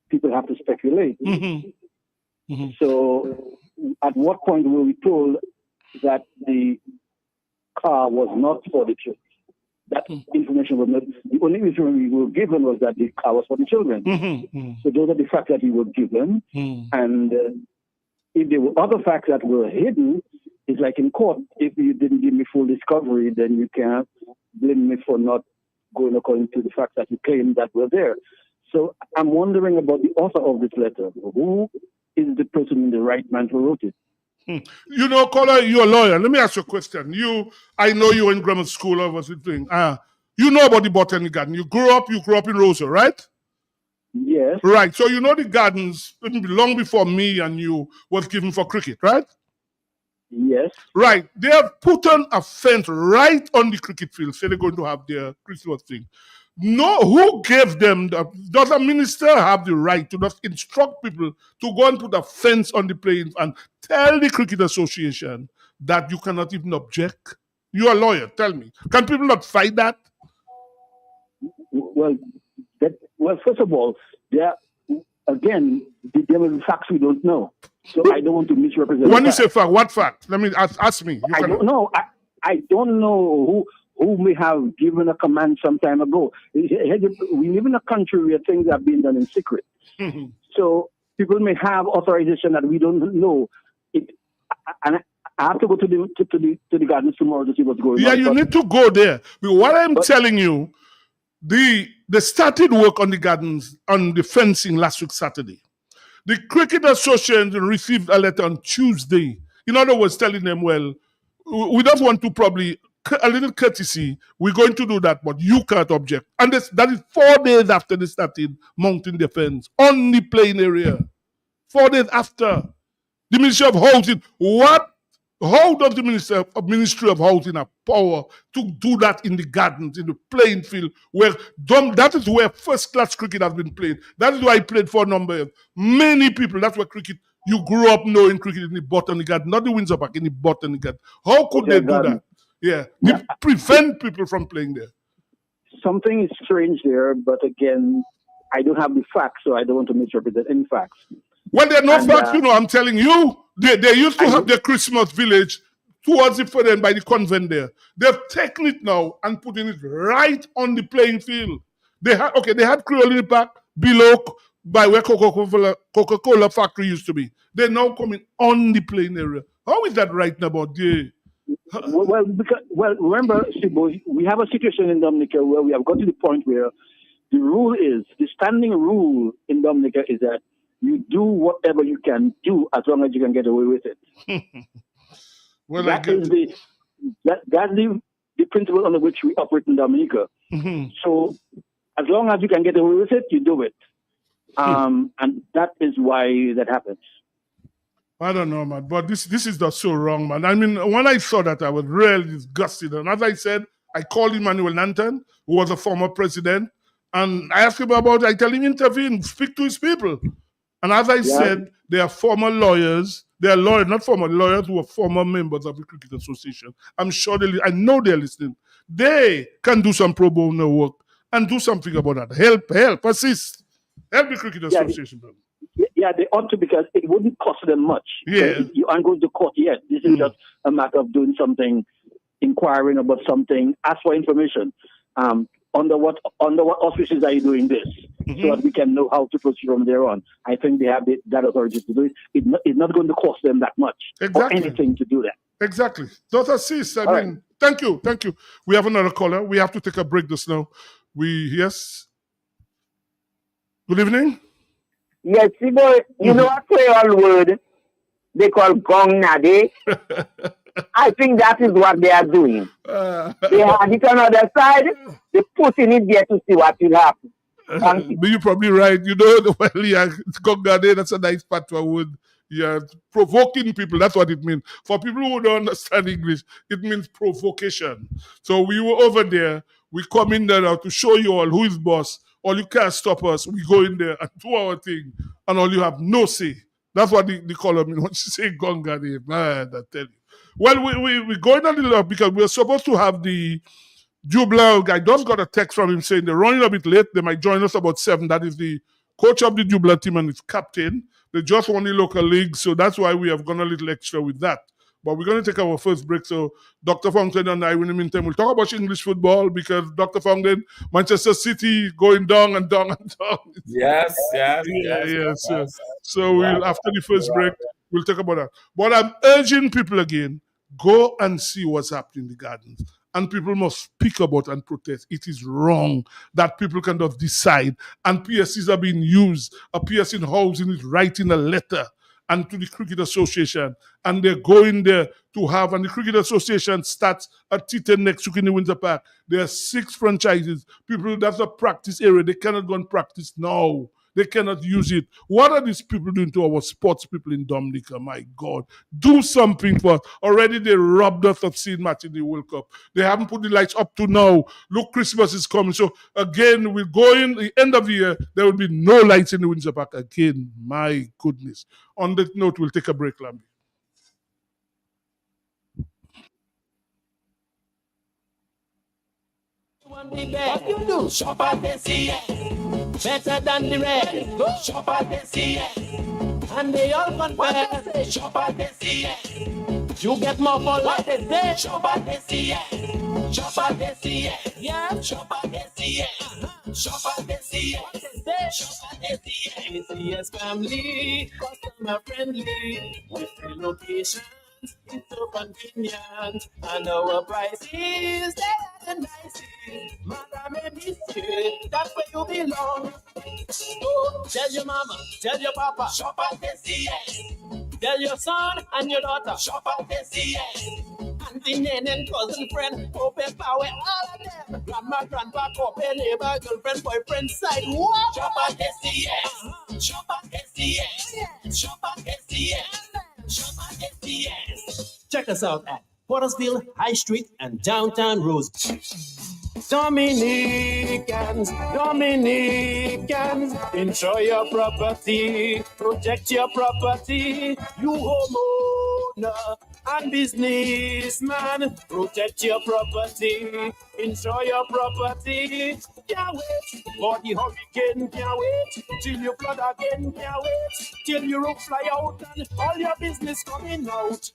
people have to speculate. So at what point were we told that the car was not for the children? That information was not, the only information we were given was that the car was for the children. So those are the facts that we were given. And if there were other facts that were hidden, it's like in court, if you didn't give me full discovery, then you can't blame me for not going according to the facts that you claim that were there. So I'm wondering about the author of this letter. Who is the person in the right man who wrote it? You know, caller, you're a lawyer. Let me ask you a question. I know you were in grammar school or was it doing? You know about the Botanical Garden. You grew up in Rosa, right? Yes. Right. So you know the gardens long before me and you was given for cricket, right? Yes. Right. They have put on a fence right on the cricket field, so they're going to have their Christmas thing. No, who gave them does a minister have the right to just instruct people to go and put a fence on the playing and tell the Cricket Association that you cannot even object? You're a lawyer, tell me. Can people not fight that? Well, first of all, there are facts we don't know. So I don't want to misrepresent. When you say fact, what fact? Let me ask me. I don't know. I don't know who may have given a command some time ago. We live in a country where things are being done in secret. So people may have authorization that we don't know. And I have to go to the gardens tomorrow to see what's going on. Yeah, you need to go there. But what I'm telling you, they started work on the gardens, on the fencing last week, Saturday. The Cricket Association received a letter on Tuesday. In other words, telling them, well, we just want to probably a little courtesy. We're going to do that, but you can't object. And that is 4 days after they started mounting the fence on the playing area. 4 days after. The Ministry of Housing, how does the Ministry of Housing have power to do that in the gardens, in the playing field, where that is where first-class cricket has been played. That is why I played for a number of many people. That's where cricket, you grew up knowing cricket in the Botanical Garden, not the Windsor Park, in the Botanical Garden. How could they do that? Yeah, they prevent people from playing there. Something is strange there, but again, I don't have the facts, so I don't want to misrepresent any facts. Well, there are no facts, I'm telling you. They used to have their Christmas village towards the further end by the convent there. They've taken it now and putting it right on the playing field. They had Creole Park below by where Coca-Cola factory used to be. They're now coming on the playing area. How is that right now about there? Well, remember, Sibo, we have a situation in Dominica where we have got to the point where the standing rule in Dominica is that you do whatever you can do as long as you can get away with it. That's the principle on which we operate in Dominica. So as long as you can get away with it, you do it. And that is why that happens. I don't know, man, but this is just so wrong, man. I mean, when I saw that, I was really disgusted. And as I said, I called Emmanuel Nanton, who was a former president, and I asked him about it. I tell him, intervene, speak to his people. And as I said, they are former lawyers. They are lawyers, not former lawyers, who are former members of the Cricket Association. I'm sure I know they're listening. They can do some pro bono work and do something about that. Help, assist. Help the Cricket Association. Yeah, they ought to, because it wouldn't cost them much. Yeah. You aren't going to court yet. This is just a matter of doing something, inquiring about something, ask for information. Under what auspices are you doing this? So that we can know how to proceed from there on. I think they have that authority to do it. It's not going to cost them that much or anything to do that. Exactly. Dr. Sis, I mean, thank you. We have another caller. We have to take a break just now. Yes? Good evening? Yes, boy, you know a Creole word they call gong nade? I think that is what they are doing. They have it on the other side, they put in it there to see what will happen. Thank you. But you're probably right. You know, well, yeah, Gongade, that's a nice patois word. Yeah, provoking people, that's what it means. For people who don't understand English, it means provocation. So we were over there. We come in there now to show you all who is boss. All you can't stop us. We go in there and do our thing. And all you have no say. That's what they call them. When you say Gongade, man, I tell you. Well, we're going a little up because we're supposed to have the Jubla. I just got a text from him saying they're running a bit late. They might join us about 7. That is the coach of the Jubla team and its captain. They just won the local league, so that's why we have gone a little extra with that. But we're going to take our first break. So Dr. Fountain and I, in the meantime, we'll talk about English football because Dr. Fountain, Manchester City going down and down and down. Yes. So we'll after the first break, we'll talk about that. But I'm urging people again, go and see what's happening in the gardens. And people must speak about and protest. It is wrong that people cannot decide. And PSCs are being used. A PSC in housing is writing a letter and to the Cricket Association. And they're going there to have, and the Cricket Association starts at T10 next week in the Windsor Park. There are 6 franchises. People, that's a practice area. They cannot go and practice now. They cannot use it. What are these people doing to our sports people in Dominica? My God. Do something for us. Already they robbed us of seeing match in the World Cup. They haven't put the lights up to now. Look, Christmas is coming. So again, we're going, the end of the year, there will be no lights in the Windsor Park again. My goodness. On that note, we'll take a break, Lambi. What you do? Shop at the CN. Better than the rest. Go shop at the CN. And they all compare. Shop at the CN. You get more for what they say. Shop at the CN. Shop at the CN. Yeah. Shop at the CN. Shop at the CN. Shop at the CN. CS family. Customer friendly. With free location. It's so convenient, and our prices they're the nicest. Madam and Monsieur, that's where you belong. So tell your mama, tell your papa, shop at the CS. Tell your son and your daughter, shop at the CS. Auntie, nan, and cousin, friend, open power, all of them. Grandma, grandpa, open neighbor, girlfriend, boyfriend, side. What? Shop at the CS. Shop at the CS. Shop at the CS. Check us out at Pottersville, High Street, and downtown Rose. Dominicans, enjoy your property, protect your property. You homeowner and businessman, protect your property, enjoy your property. Can't wait for the hurricane, can't wait till you flood again, can't wait till your roof fly out and all your business coming out.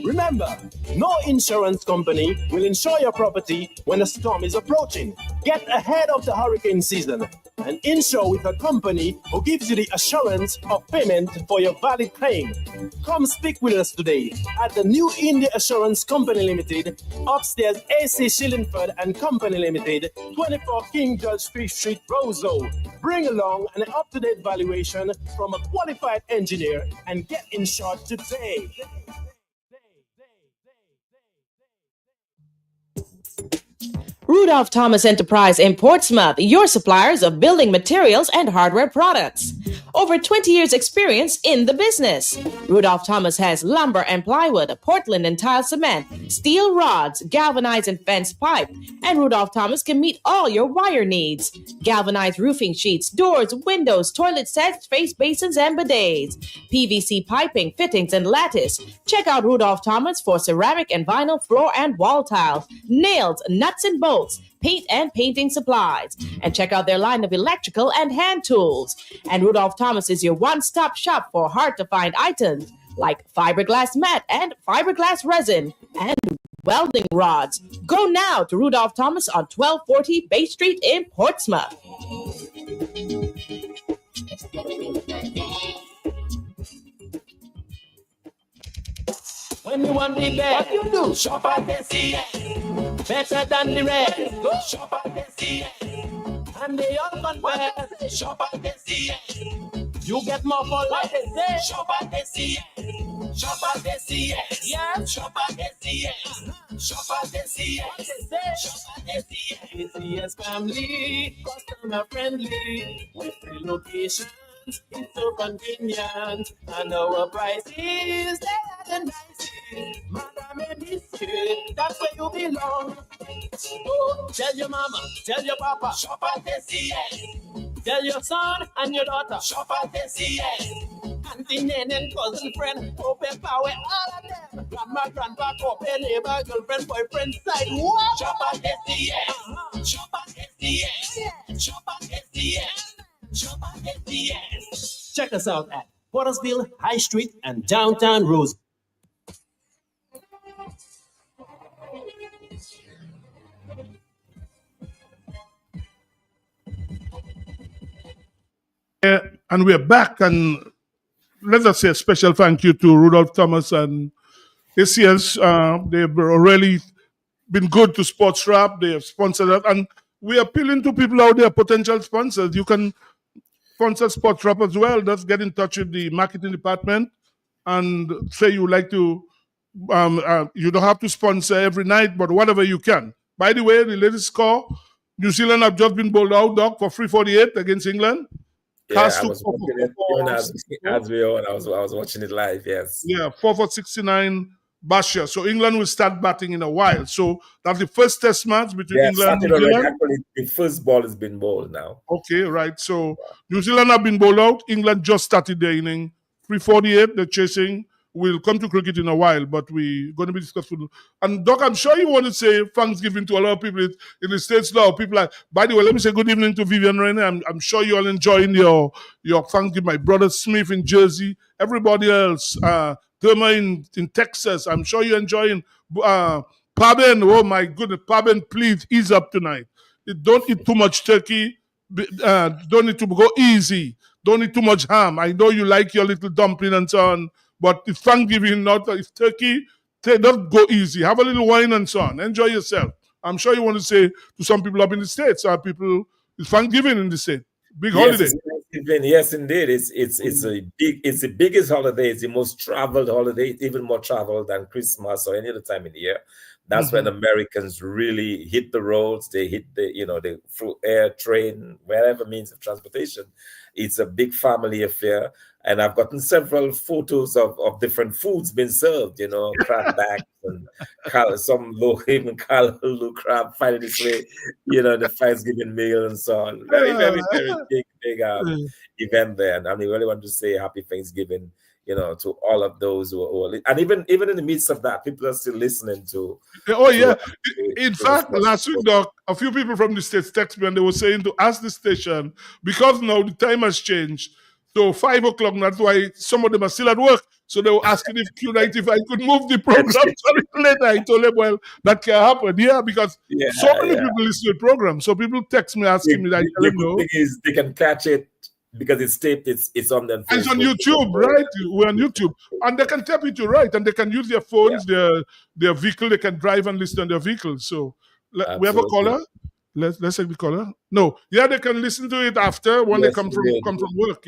Remember, no insurance company will insure your property when a storm is approaching. Get ahead of the hurricane season and insure with a company who gives you the assurance of payment for your valid claim. Come speak with us today at the New India Assurance Company Limited, upstairs AC Shillingford and Company Limited, 24 King George Street, Roseau. Bring along an up-to-date valuation from a qualified engineer and get insured today. Rudolph Thomas Enterprise in Portsmouth, your suppliers of building materials and hardware products. Over 20 years experience in the business. Rudolph Thomas has lumber and plywood, Portland and tile cement, steel rods, galvanized and fenced pipe, and Rudolph Thomas can meet all your wire needs. Galvanized roofing sheets, doors, windows, toilet sets, face basins, and bidets. PVC piping, fittings, and lattice. Check out Rudolph Thomas for ceramic and vinyl floor and wall tiles, nails, nuts and bolts, paint and painting supplies. And check out their line of electrical and hand tools. And Rudolph Thomas is your one-stop shop for hard-to-find items like fiberglass mat and fiberglass resin and welding rods. Go now to Rudolph Thomas on 1240 Bay Street in Portsmouth. When you want the best, what you do? Shop at the CN. Better than the rest. Go shop at the CN. And they all compare. Shop at the CN. You get more for what they say. Shop at the CN. Shop at the CN. Yeah. Shop at the CN. Shop at SES. Shop at SES. SES family, customer friendly, with free locations. It's so convenient, and our prices, they are the nicest. Madam and Monsieur, that's where you belong. Oh, tell your mama, tell your papa, shop at SES. Tell your son and your daughter, shop at SES. Auntie, nene, and cousin, friend, open power, all of them. Grandma, grandpa, open neighbor, girlfriend, boyfriend, side. What? Shop at SES. Shop at SES. Shop at SES. Shop at SES. Check us out at Pottersville, High Street, and downtown Rose. And we're back, and let us say a special thank you to Rudolph Thomas and ACS. They've really been good to Sports Rap. They have sponsored us, and we're appealing to people out there, potential sponsors. You can sponsor Sports Rap as well. Just get in touch with the marketing department and say you would like to. You don't have to sponsor every night, but whatever you can. By the way, the latest score: New Zealand have just been bowled out, Doc, for 348 against England. Yeah, I was watching it even as we on. I was watching it live. Yes. Yeah, 4 for 69 Basha. So England will start batting in a while. So that's the first test match between England and New Zealand. Actually, the first ball has been bowled now. Okay, right. So New Zealand have been bowled out. England just started their inning. 348, they're chasing. We'll come to cricket in a while, but we're going to be discussing. And Doc, I'm sure you want to say Thanksgiving to a lot of people in the States now. People like, by the way, let me say good evening to Vivian Renee. I'm sure you're all enjoying your Thanksgiving. My brother Smith in Jersey, everybody else, Thelma in Texas. I'm sure you're enjoying. Paben, oh my goodness, Paben, please ease up tonight. Don't eat too much turkey. Don't need to go easy. Don't eat too much ham. I know you like your little dumpling and so on. But if Thanksgiving, not if turkey, don't go easy. Have a little wine and so on. Enjoy yourself. I'm sure you want to say to some people up in the States, it's Thanksgiving in the States. Big holiday. Yes, indeed. It's the biggest holiday. It's the most traveled holiday. It's even more traveled than Christmas or any other time in the year. That's when Americans really hit the roads. They hit the through air, train, wherever means of transportation. It's a big family affair. And I've gotten several photos of different foods being served, crab backs and some even callaloo crab finding its way, the Thanksgiving meal and so on. Very, very, very big event there. And I really want to say happy Thanksgiving, to all of those who are, and even in the midst of that, people are still listening to. Oh, yeah. In fact, last week, Doc, a few people from the States texted me and they were saying to ask the station, because now the time has changed. So 5 o'clock, that's why some of them are still at work. So they were asking if I could move the program a little later. I told them, well, that can happen. Yeah, because so many people listen to the program. So people text me asking me that. The good thing is they can catch it because it's taped. It's on them. It's on YouTube, right? We're on YouTube. And they can tap it to right. And they can use their phones, their vehicle. They can drive and listen on their vehicles. So we have a caller. Let's take the caller. No, they can listen to it after when they come from work.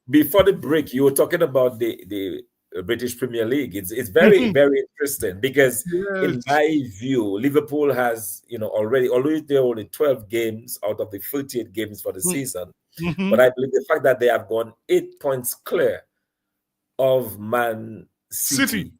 Before the break, you were talking about the British Premier League. It's very very interesting because in my view, Liverpool has already there are only 12 games out of the 38 games for the season. But I believe the fact that they have gone 8 points clear of Man City.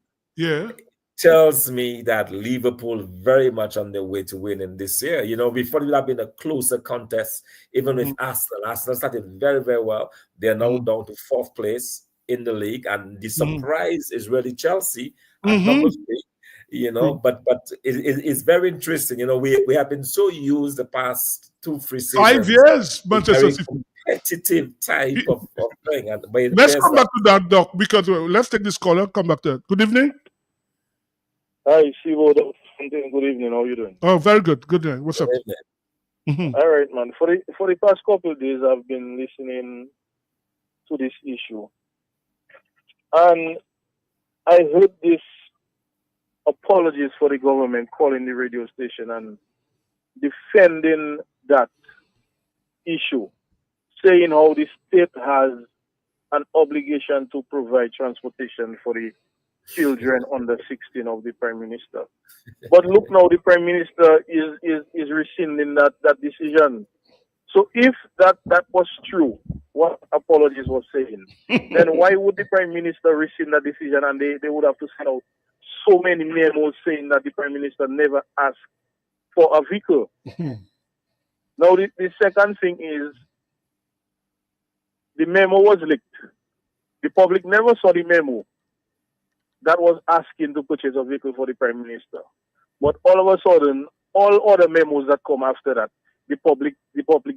Tells me that Liverpool very much on their way to winning this year. Before it would have been a closer contest, even with Arsenal. Arsenal started very, very well. They're now down to 4th place in the league, and the surprise is really Chelsea at number 3. But it's very interesting. We have been so used the past 2-3 seasons. 5 years, Manchester City. Competitive type of playing. Let's come back to that, Doc, because let's take this caller. Come back to it. Good evening. Hi, Sivo. Good evening. How are you doing? Oh, very good. Good day. What's up? All right, man. For the past couple of days, I've been listening to this issue, and I heard this apologies for the government calling the radio station and defending that issue, saying how the state has an obligation to provide transportation for the children under 16 of the Prime Minister. But look now, the Prime Minister is rescinding that decision. So if that was true, what Apologies was saying, then why would the Prime Minister rescind that decision and they would have to send out so many memos saying that the Prime Minister never asked for a vehicle? Now, the second thing is the memo was leaked. The public never saw the memo that was asking to purchase a vehicle for the Prime Minister. But all of a sudden, all other memos that come after that, the public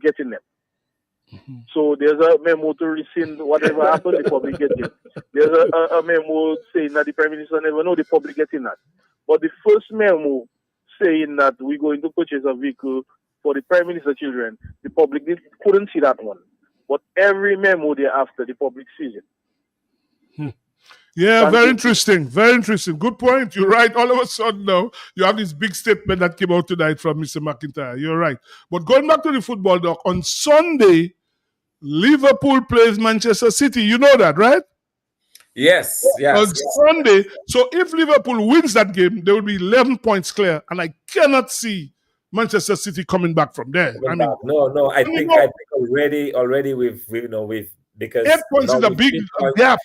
getting them. So there's a memo to rescind whatever happened, the public getting it. There's a memo saying that the Prime Minister never know, the public getting that. But the first memo saying that we're going to purchase a vehicle for the Prime Minister children, the public couldn't see that one. But every memo thereafter, the public sees it. Yeah, very interesting. Very interesting. Good point. You're right. All of a sudden now, you have this big statement that came out tonight from Mr. McIntyre. You're right. But going back to the football, Doc, on Sunday, Liverpool plays Manchester City. You know that, right? Yes. On Sunday. So if Liverpool wins that game, they will be 11 points clear. And I cannot see Manchester City coming back from there. No. I think already we've because 8 points is a big gap.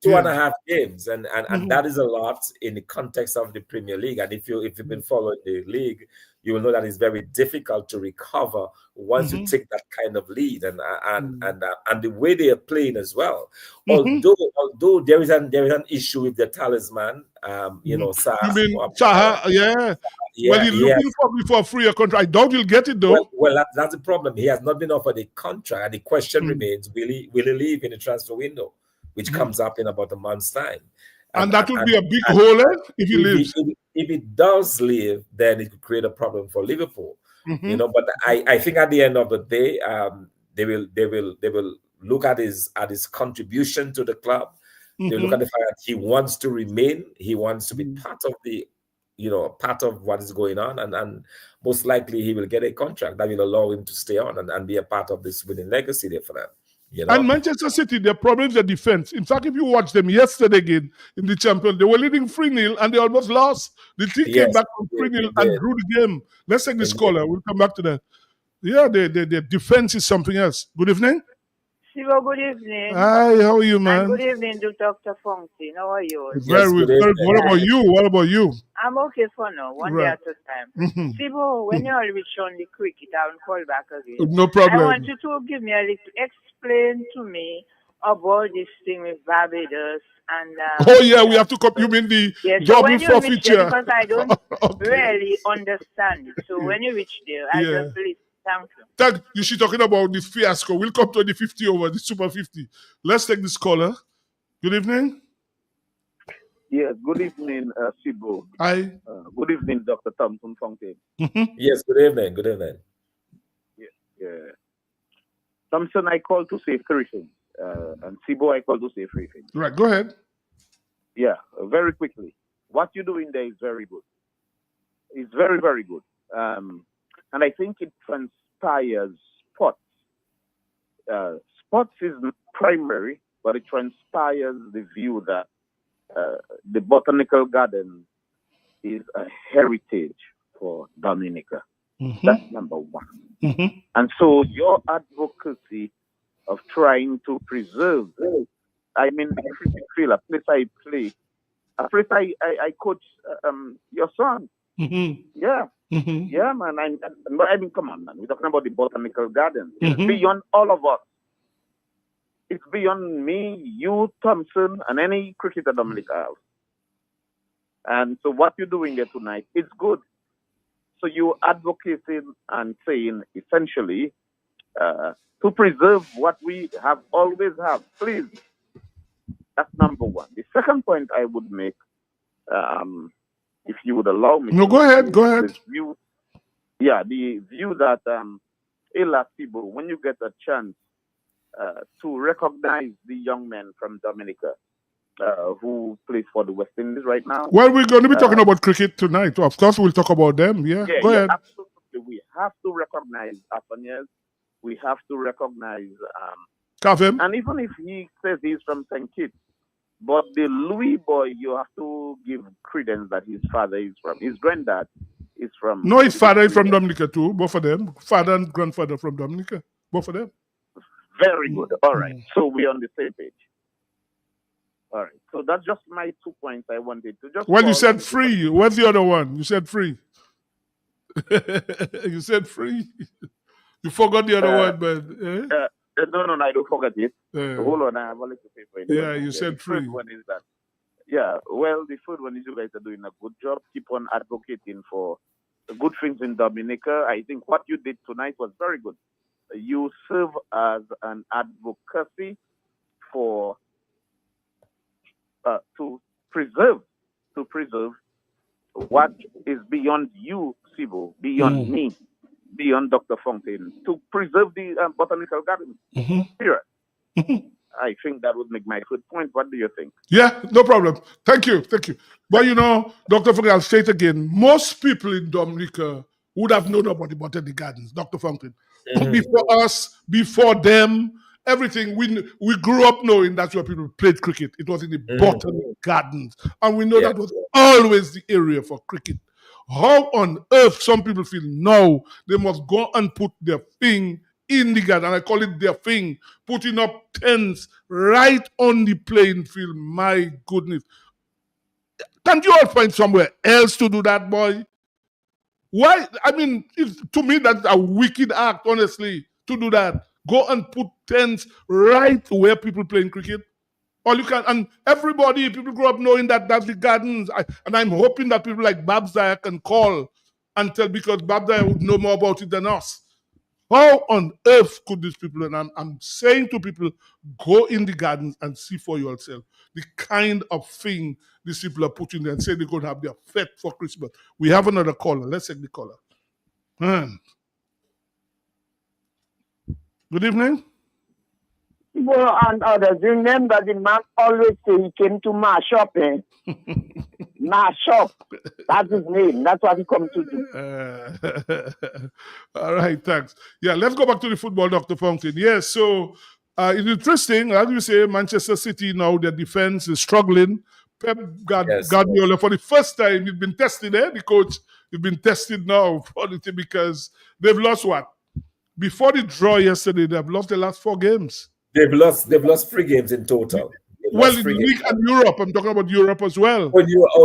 2.5 games, and that is a lot in the context of the Premier League. And if you've been following the league, you will know that it's very difficult to recover once you take that kind of lead, and the way they are playing as well. Although there is an issue with the talisman, Saha. You mean Saha? Yeah. Well, he's looking for a freer contract. I doubt he'll get it though. Well, that's the problem. He has not been offered a contract, and the question remains: will he leave in the transfer window, which comes up in about a month's time? And that would be a big hole if he leaves. If he does leave, then it could create a problem for Liverpool. But I think at the end of the day, they will look at his contribution to the club. They look at the fact that he wants to remain. He wants to be part of what is going on, and most likely he will get a contract that will allow him to stay on and be a part of this winning legacy there for them. And Manchester City, their problem is the defense. In fact, if you watch them yesterday again in the Champions, they were leading 3-0 and they almost lost. The team came back from 3-0 and drew the game. Let's take this caller. We'll come back to that. Yeah, their defense is something else. Good evening. Shiva, good evening. Hi, how are you, man? And good evening to Dr. Fonky. How are you? Very well. What about you? I'm okay for now. One day at a time. Shiva, when you reach on the cricket, I will call back again. No problem. I want you to give me a little, explain to me about this thing with Barbados and... we have to come. You mean the double forfeiture? Because I don't really understand it. So when you reach there, I just listen. Thank you. She's talking about this fiasco. We'll come to the 50 over, the Super 50. Let's take this caller. Good evening. Yes, good evening, Sibo. Hi. Good evening, Dr. Thompson Fontaine. Yes, good evening. Good evening. Yeah. Thompson, I called to say 3 things. And Sibo, I called to say 3 things. Right, go ahead. Yeah, very quickly. What you're doing there is very good. It's very, very good. And I think it transpires sports. Sports is primary, but it transpires the view that the Botanical Garden is a heritage for Dominica. That's number one. And so your advocacy of trying to preserve, I mean, the cricket field, a place I play, a place I coach your son. Yeah. Yeah, man. I mean, come on, man. We're talking about the Botanical Garden. It's beyond all of us. It's beyond me, you, Thompson, and any cricketer Dominica has. And so what you're doing there tonight, it's good. So you're advocating and saying, essentially, to preserve what we have always have. Please. That's number one. The second point I would make, if you would allow me. No, go ahead. The view that, Ella Sibo, when you get a chance to recognize the young men from Dominica who plays for the West Indies right now. Well, we're going to be talking about cricket tonight. Of course, we'll talk about them. Yeah, go ahead. Absolutely. We have to recognize Afanias. We have to recognize Kavem. And even if he says he's from St. Kitts, But the Louis boy, you have to give credence that his father is from. His granddad is from. No, his father is from Dominica too. Both of them. Father and grandfather from Dominica. Both of them. Very good. All right. So we're on the same page. All right. So that's just my 2 points I wanted to just. Well, you said free. What's the other one? You said free. You said free. You forgot the other one, man. No, I don't forget it. Hold on, I have a little paper. Yeah, you said free. The first one is that. Yeah, well, the third one is you guys are doing a good job. Keep on advocating for the good things in Dominica. I think what you did tonight was very good. You serve as an advocacy for to preserve what is beyond you, Sibo, beyond me, beyond Dr. Fontaine, to preserve the botanical garden. Period. I think that would make my good point. What do you think? Yeah, no problem. Thank you. But Dr. Fontaine, I'll say it again. Most people in Dominica would have known about the Botanical Gardens, Dr. Fontaine. Before us, before them, everything. We grew up knowing that's where people played cricket. It was in the Botanical Gardens. And we know that was always the area for cricket. How on earth some people feel now they must go and put their thing in the garden, and I call it their thing, putting up tents right on the playing field. My goodness. Can't you all find somewhere else to do that, boy? Why? I mean, to me, that's a wicked act, honestly, to do that. Go and put tents right where people playing cricket. Or you can, and everybody, people grow up knowing that that's the gardens. And I'm hoping that people like Babzaya can call and tell, because Babzaya would know more about it than us. How on earth could these people, and I'm saying to people, go in the gardens and see for yourself the kind of thing these people are putting there and say they're going to have their fete for Christmas. We have another caller. Let's take the caller. Good evening. Well, and others, remember the man always say he came to mash up, mash up. That's his name. That's what he come to do. All right, thanks. Yeah, let's go back to the football, Dr. Fountain. Yes, so it's interesting. As you say, Manchester City now, their defense is struggling. Pep Guardiola, for the first time, he's been tested, the coach. He's been tested now for the team because they've lost what? Before the draw yesterday, they've lost the last 4 games. They've lost 3 games in total. Well, in the league and Europe, I'm talking about Europe as well.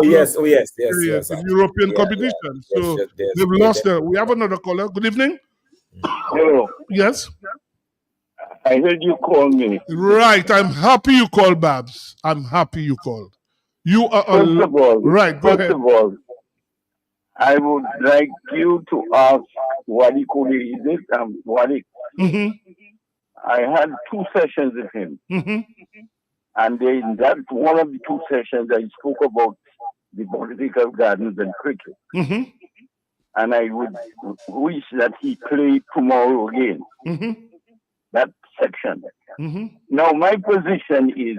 Yes. In European competition. So they've lost. We have another caller. Good evening. Hello. Yes. I heard you call me. Right. I'm happy you called, Babs. I'm happy you called. You are First of all, right. Go ahead. First of all, I would like you to ask Wadi Kuli. Is it Wadi? I had 2 sessions with him. And in that one of the 2 sessions, I spoke about the botanical gardens and cricket. And I would wish that he played tomorrow again. That section. Now, my position is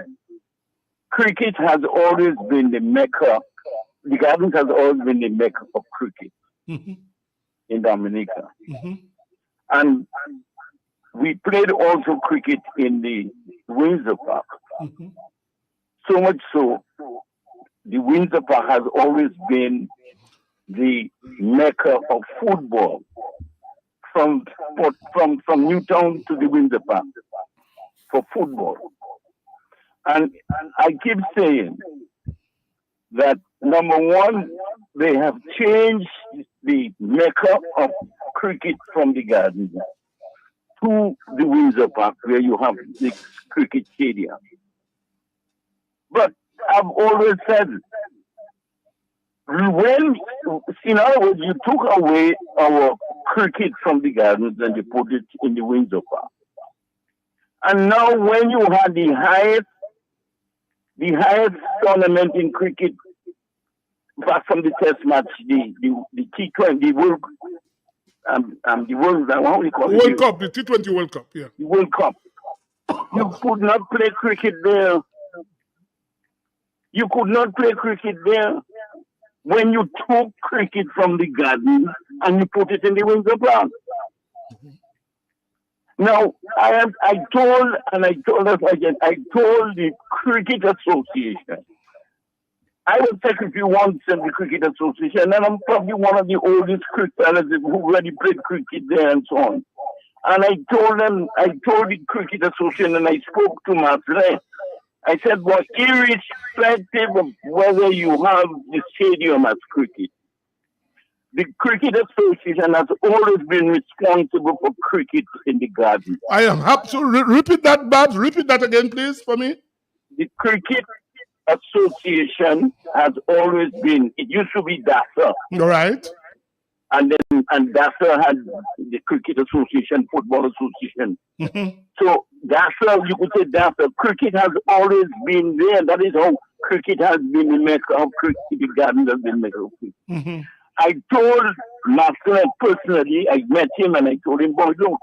cricket has always been the mecca. The gardens has always been the mecca of cricket in Dominica. And we played also cricket in the Windsor Park. So much so, the Windsor Park has always been the mecca of football from Newtown to the Windsor Park for football. And I keep saying that, number one, they have changed the mecca of cricket from the gardens to the Windsor Park, where you have the cricket stadium. But I've always said, when, in other words, you took away our cricket from the gardens and you put it in the Windsor Park. And now when you had the highest tournament in cricket, apart from the test match, the T20, the World Cup, the T20 World Cup, yeah. The World Cup. You could not play cricket there. You could not play cricket there when you took cricket from the garden and you put it in the Windsor Park. Now, I told us again, I told the Cricket Association. I was secretary once in the Cricket Association, and I'm probably one of the oldest cricketers who already played cricket there and so on. And I told the Cricket Association, and I spoke to Martin. I said, well, irrespective of whether you have the stadium as cricket, the Cricket Association has always been responsible for cricket in the garden. I am absolutely. Repeat that, Babs. Repeat that again, please, for me. The Cricket Association has always been, it used to be DASA. All right. And DASA had the Cricket Association, Football Association. Mm-hmm. So DASA, you could say DASA, cricket has always been there. That is how cricket has been the maker of cricket, the garden has been the maker of cricket. Mm-hmm. I told Master personally, I met him and I told him, boy, look,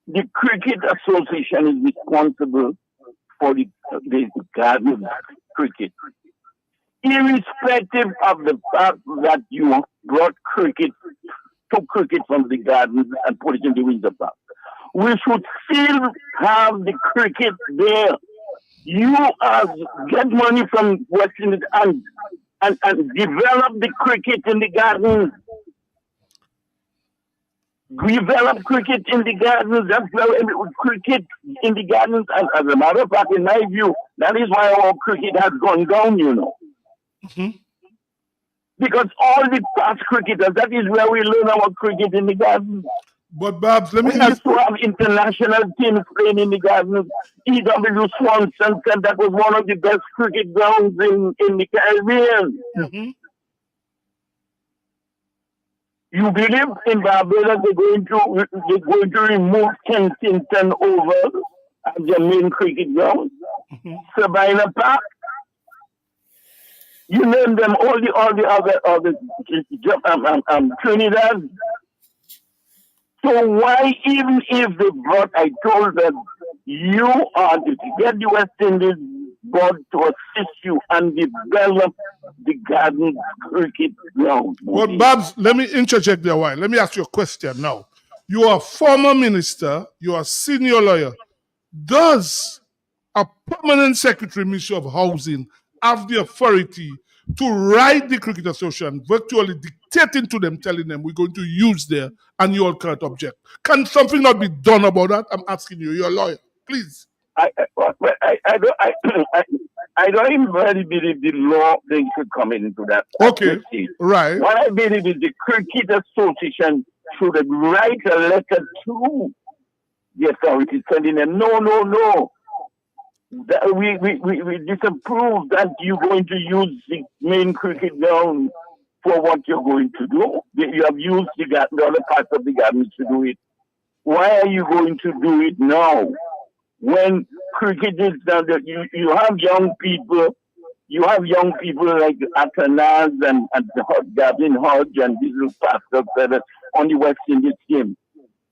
the Cricket Association is responsible for the garden cricket. Irrespective of the fact that you brought took cricket from the gardens and put it in the Windsor Park, we should still have the cricket there. You get money from West Indies and develop the cricket in the gardens. Develop cricket in the gardens. That's cricket in the gardens. And as a matter of fact, in my view, that is why our cricket has gone down, you know. Mm-hmm. Because all the past cricketers, that is where we learn our cricket in the gardens. But Babs, let me we ask used to have international teams playing in the gardens. E.W. Swanson said that was one of the best cricket grounds in the Caribbean. Mm-hmm. You believe in Barbados they're going to remove Kensington Oval as their main cricket ground? Mm-hmm. Sabina Park. You name them, all the other Trinidad. So why, even if they brought, I told them, you are to get the West Indies board to assist you and develop the garden cricket ground. Well, Babs, let me interject there a while. Let me ask you a question now. You are a former minister, you are a senior lawyer. Does a permanent secretary, Ministry of Housing, have the authority to write the Cricket Association, virtually dictating to them, telling them we're going to use their annual cannot object? Can something not be done about that? I'm asking you, you're a lawyer. Please. I don't even really believe the law thing should come into that. Okay, right. What I believe is the Cricket Association should write a letter to the authorities telling them, no. That we disapprove that you're going to use the main cricket ground for what you're going to do. You have used the other parts of the gardens to do it. Why are you going to do it now? When cricket is done, you have young people like Atanas and Gavin Hodge and these little pastors on the West Indies team.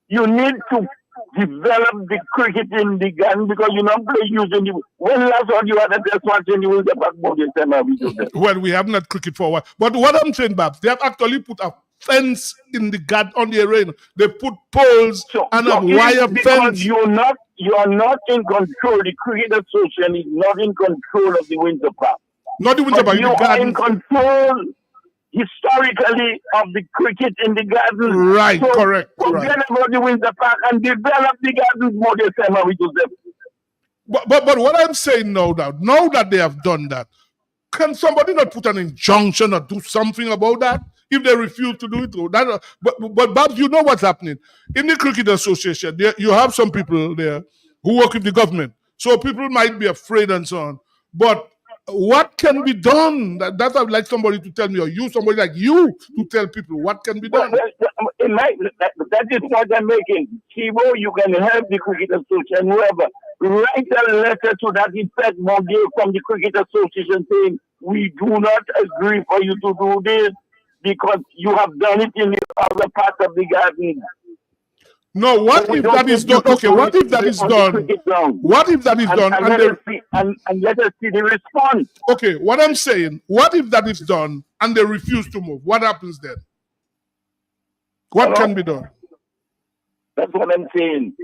You need to develop the cricket in the garden because you not play using the. When last time you had a test match in the Windsor Park, well, we haven't had cricket for a while. But what I'm saying, Babs, they have actually put a fence in the garden on the arena. They put poles and a wire fence. You are not in control. The Cricket Association is not in control of the Windsor Park. Not the Windsor Park, you are in control historically of the cricket in the garden. Right, so correct. Forget about the Windsor Park and develop the gardens more the same way we do them. But what I'm saying now that they have done that, can somebody not put an injunction or do something about that if they refuse to do it? But Babs, you know what's happening. In the Cricket Association, you have some people there who work with the government. So people might be afraid and so on. But what can be done? That I would like somebody to tell me, or somebody like you, to tell people what can be done. That is what I'm making. Chivo, you can help the Cricket Association, whoever. Write a letter to that effect, from the Cricket Association saying, we do not agree for you to do this because you have done it in the other part of the garden. No, what if that is done? Okay, what if that is done? What if that is done? And let us see the response. Okay, what I'm saying, what if that is done and they refuse to move? What happens then? What can be done? That's what I'm saying.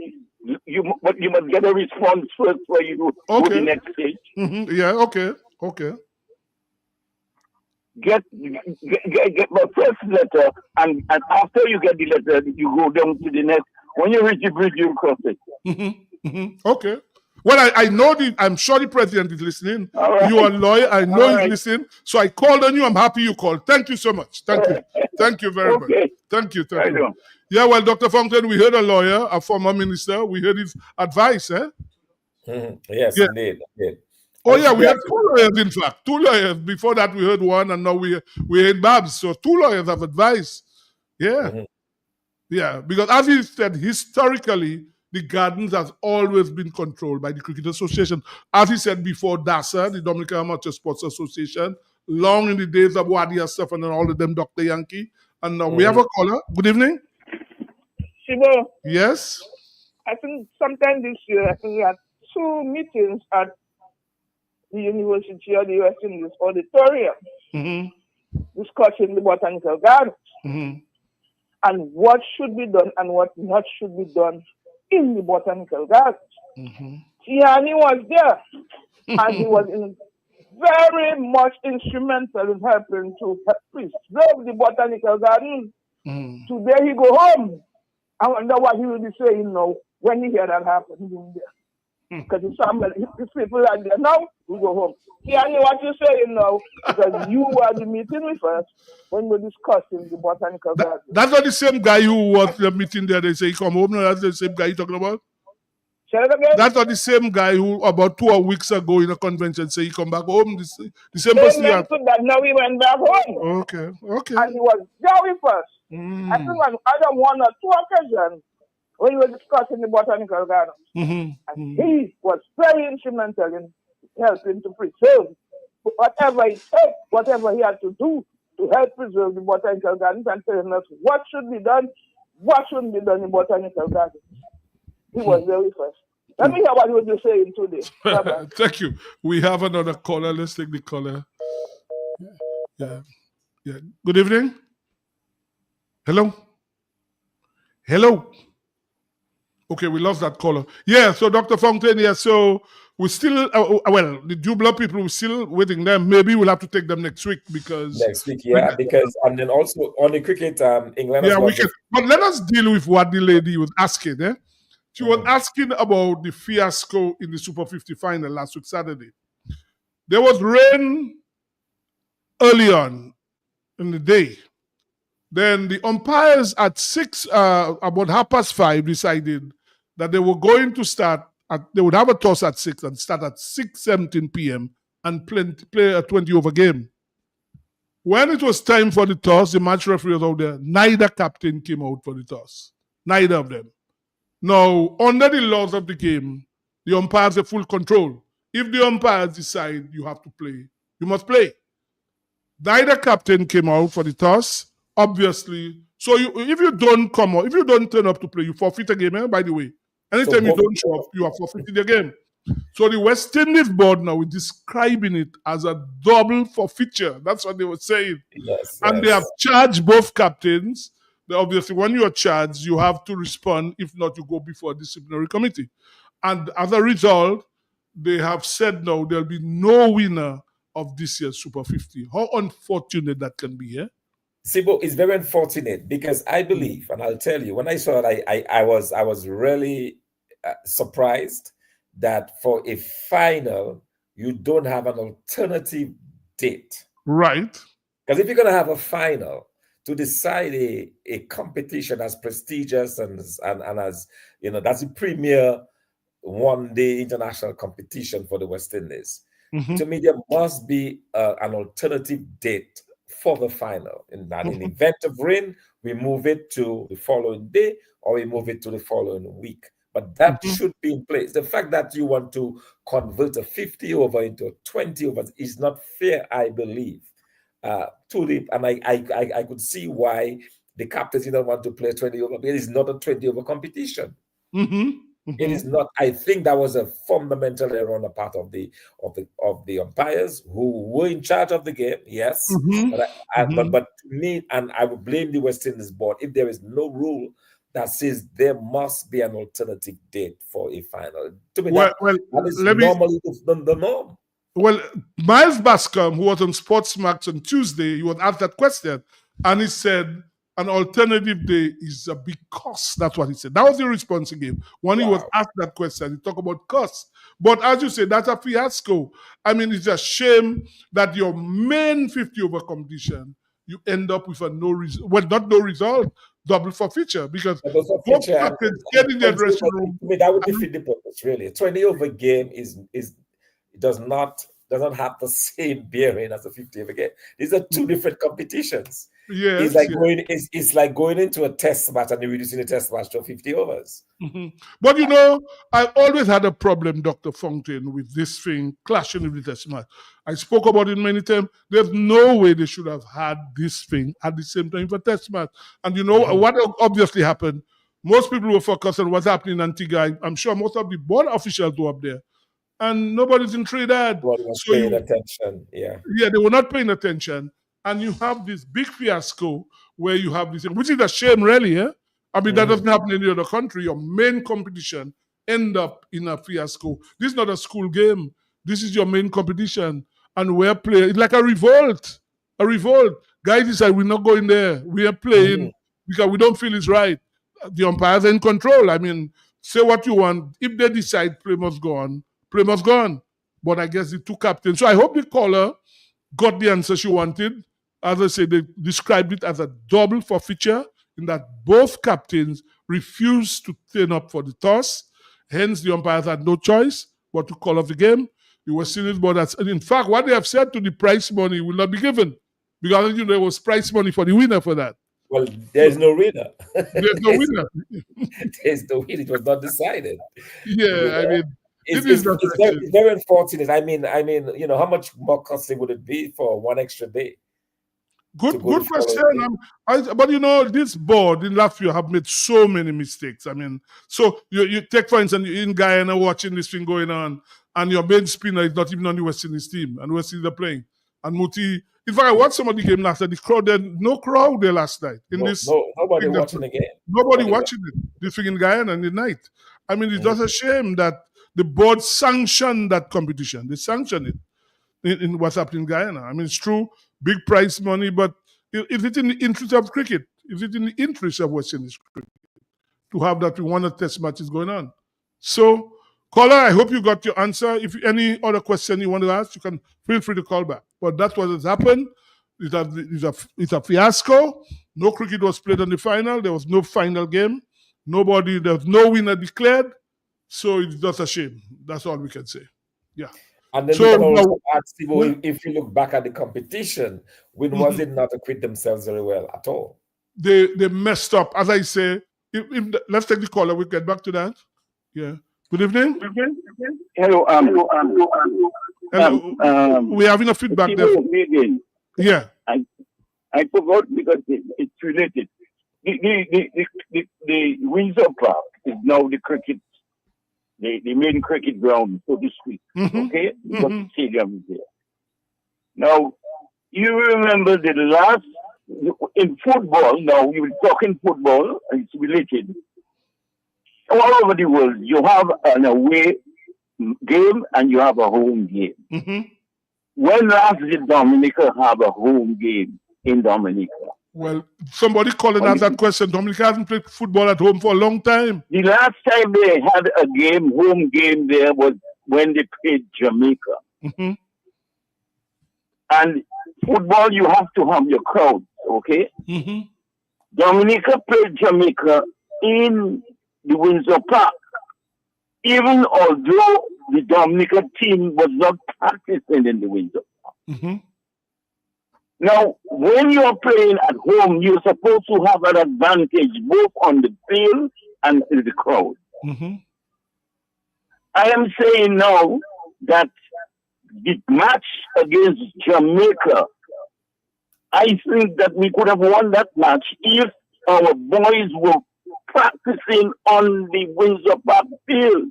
But you must get a response first before you go to the next stage. Yeah, okay. Get the first letter, and after you get the letter, you go down to the next. When you reach the bridge, you cross it. Okay. Well, I know I'm sure the president is listening. Right. You are a lawyer. I know he's listening. So I called on you. I'm happy you called. Thank you so much. Thank you. Thank you very much. Thank you. Thank you. Yeah, well, Dr. Fountain, we heard a lawyer, a former minister. We heard his advice, eh? Yes, indeed. Oh, yeah, we had 2 lawyers, in fact. 2 lawyers. Before that, we heard one, and now we heard Babs. So 2 lawyers have advice. Yeah. Yeah, because as he said, historically, the Gardens has always been controlled by the Cricket Association. As he said before, DASA, the Dominican Amateur Sports Association, long in the days of Wadi stuff and all of them, Dr. Yankee. And now we have a caller. Good evening. Shibo. Yes? I think sometime this year, I think we had 2 meetings at the University of the West Indies Auditorium discussing the Botanical Gardens and what should be done and what not should be done in the Botanical Gardens. Tiani was there and he was very much instrumental in helping to preserve the Botanical Gardens. Today he go home. I wonder what he will be saying now when he hear that happen in there. Because if people are there now, we go home. Tiani, what you saying now? Because you were the meeting with us when we're discussing the Botanical Gardens. That's not the same guy who was the meeting there. They say he come home. No, that's the same guy you're talking about. Say it again? That's not the same guy who about 2 weeks ago in a convention say he come back home. The same person. That now he went back home. Okay. And he was there with us. I think on other 1 or 2 occasions when we were discussing the Botanical Gardens. And he was very instrumental in helping to preserve whatever it takes, whatever he had to do to help preserve the Botanical Gardens and telling us what should be done, what shouldn't be done in Botanical Gardens. He was there with us. Let me hear what you were saying today. Thank you. We have another caller. Let's take the caller. Yeah. Good evening. Hello. Okay, we lost that caller. Yeah, so Dr. Fountain, yeah, so we still, the Jubla people, we're still waiting them. Maybe we'll have to take them next week because... Next week, yeah, because, and then also on the cricket, England... Yeah, we can, but let us deal with what the lady was asking, eh? She was asking about the fiasco in the Super 50 final last week, Saturday. There was rain early on in the day. Then the umpires at 6, about 5:30, decided that they were going to start, they would have a toss at 6 and start at 6:17 p.m. and play a 20-over game. When it was time for the toss, the match referee was out there. Neither captain came out for the toss. Neither of them. Now, under the laws of the game, the umpires have full control. If the umpires decide you have to play, you must play. Neither captain came out for the toss, obviously. So if you don't come out, if you don't turn up to play, you forfeit a game, by the way. Anytime you don't show up, you are forfeiting the game. So the West Indies board now is describing it as a double forfeiture. That's what they were saying. Yes, and they have charged both captains. Obviously, when you are charged, you have to respond. If not, you go before a disciplinary committee. And as a result, they have said now there'll be no winner of this year's Super 50. How unfortunate that can be, eh? Sibo, it's very unfortunate because I believe, and I'll tell you, when I saw it, I was really surprised that for a final, you don't have an alternative date. Right. Because if you're going to have a final to decide a competition as prestigious and as, you know, that's the premier one-day international competition for the West Indies. To me, there must be an alternative date for the final. In that, in event of rain, we move it to the following day or we move it to the following week. But that should be in place. The fact that you want to convert a 50 over into a 20 over is not fair, I believe. And I could see why the captains didn't want to play 20 over. It is not a 20 over competition. It is not. I think that was a fundamental error on the part of the umpires who were in charge of the game. Yes, but to me, and I would blame the West Indies board if there is no rule that says there must be an alternative date for a final. To me, Well, that is normally the norm. Well, Miles Bascom, who was on Sportsmax on Tuesday, he was asked that question, and he said an alternative day is a big cost. That's what he said. That was the response he gave. When he was asked that question, he talked about cost. But as you say, that's a fiasco. I mean, it's a shame that your main 50 over competition, you end up with a no result. Well, not no result, double forfeiture, because both captains get in their dressing room. I mean, that would defeat the purpose, really. A 20 over game does not have the same bearing as a 50 over game. These are two different competitions. Yes, it's like going into a test match and you're reducing a test match to 50 overs. Mm-hmm. But you know, I've always had a problem, Dr. Fountain, with this thing clashing with the test match. I spoke about it many times. There's no way they should have had this thing at the same time for test match. And you know what obviously happened? Most people were focused on what's happening in Antigua. I'm sure most of the board officials were up there. And nobody's in Trinidad. Nobody was paying attention. Yeah, they were not paying attention. And you have this big fiasco where you have this, which is a shame, really. I mean, that doesn't happen in any other country. Your main competition end up in a fiasco. This is not a school game. This is your main competition. And we're playing. It's like a revolt. A revolt. Guys decide we're not going there. We are playing because we don't feel it's right. The umpires are in control. I mean, say what you want. If they decide play must go on, play must go on. But I guess the two captains. So I hope the caller got the answer she wanted. As I said, they described it as a double forfeiture in that both captains refused to turn up for the toss. Hence, the umpires had no choice but to call off the game. It was serious, but in fact, what they have said to the prize money will not be given because there was prize money for the winner for that. Well, there's no winner. There's no winner. There's no winner. It was not decided. Yeah, I mean, it's very unfortunate. I mean, how much more costly would it be for one extra day? Good question. But this board in Latvia have made so many mistakes. I mean, so you take, for instance, you're in Guyana watching this thing going on, and your main spinner is not even on the West Indies team, and West Indies are playing. And Muti, in fact, I watched some of the game last night. The crowd there, no crowd there last night. Nobody watching the game. Nobody watching it. This thing in Guyana in the night. I mean, it's just a shame that the board sanctioned that competition. They sanctioned it in what's happening in Guyana. I mean, it's true, big prize money, but is it in the interest of cricket? Is it in the interest of West Indies cricket to have that one of the test matches going on? So, caller, I hope you got your answer. If any other question you want to ask, you can feel free to call back. But that's what has happened. It's a fiasco. No cricket was played on the final. There was no final game. There was no winner declared. So it's just a shame. That's all we can say. Yeah. And then we can also ask people, if you look back at the competition, when was it not acquit themselves very well at all? They messed up. As I say, let's take the caller. We'll get back to that. Yeah. Good evening. Hello. We're having a feedback there. Yeah. I forgot because it's related. The Windsor Park is now the cricket. The main cricket ground, so to speak. Okay? Because the stadium is there. Now, you remember the last, in football, now we were talking football, and it's related. All over the world, you have an away game and you have a home game. When last did Dominica have a home game in Dominica? Well, somebody calling out that question. Dominica hasn't played football at home for a long time. The last time they had a game, home game there, was when they played Jamaica. And football, you have to have your crowd, okay? Dominica played Jamaica in the Windsor Park. Even although the Dominica team was not practicing in the Windsor Park. Now, when you're playing at home, you're supposed to have an advantage both on the field and in the crowd. I am saying now that the match against Jamaica, I think that we could have won that match if our boys were practicing on the Windsor Park field.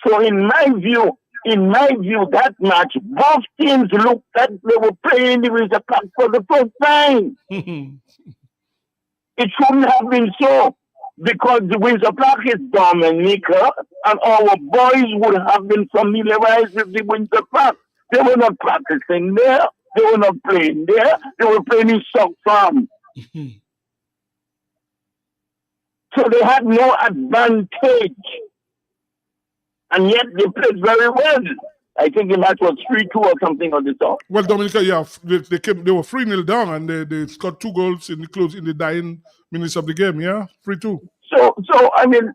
So in my view, that match, both teams looked like they were playing the Windsor Park for the first time. It shouldn't have been so. because the Windsor Park is Dominica, and our boys would have been familiarized with the Windsor Park. They were not practicing there. They were not playing there. They were playing in South Farm. So they had no advantage. And yet they played very well. I think the match was 3-2 or something on the top. Well, Dominica, yeah, they were 3-0 down, and they scored 2 goals in the dying minutes of the game. Yeah, 3-2. So I mean,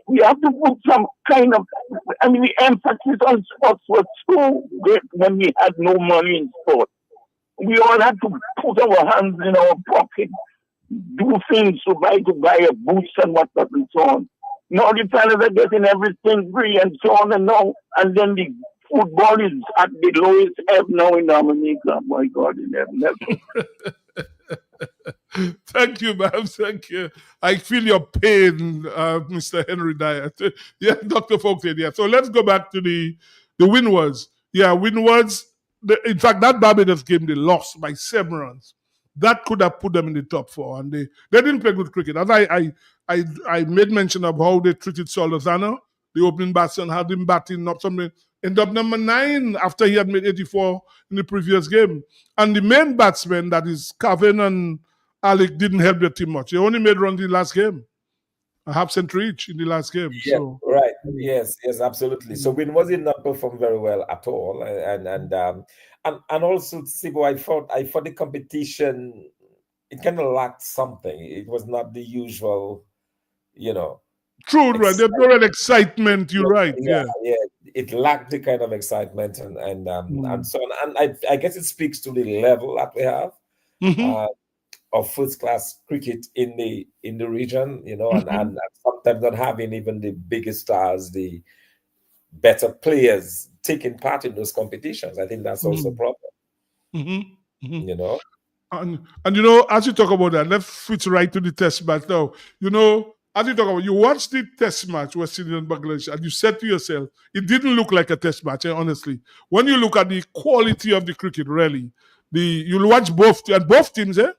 we have to put some kind of. I mean, the emphasis on sports was so great when we had no money in sport. We all had to put our hands in our pocket, do things to buy a boots and whatnot and so on. Now the fellas are getting everything free and so on and now, and then the football is at the lowest ebb now in Dominica. My God, in heaven. Thank you, ma'am. Thank you. I feel your pain, Mr. Henry Dyer. Yeah, Dr. Folkstead, yeah. So let's go back to the Windwards. Yeah, Windwards. In fact, that Barbados game, they lost by 7 runs. That could have put them in the top 4, and they didn't play good cricket. As I made mention of how they treated Saul Lozano, the opening batsman, had him batting up something, ended up number 9 after he had made 84 in the previous game. And the main batsman, that is Kevin and Alec, didn't help their team much. They only made runs in the last game, a half century each in the last game. Yeah, so. Right. Yes, absolutely. So Windwards did not perform very well at all, and also, Sibo, I thought the competition, it kind of lacked something. It was not the usual, True, right? There's no real excitement. You're right. Yeah. It lacked the kind of excitement and so on. And I guess it speaks to the level that we have of first class cricket in the region, and sometimes not having even the biggest stars, the better players taking part in those competitions. I think that's also a problem. And as you talk about that, let's switch right to the test match now. As you talk about, you watched the test match, West Indies and Bangladesh, and you said to yourself, it didn't look like a test match, honestly. When you look at the quality of the cricket, really, you'll watch both teams, the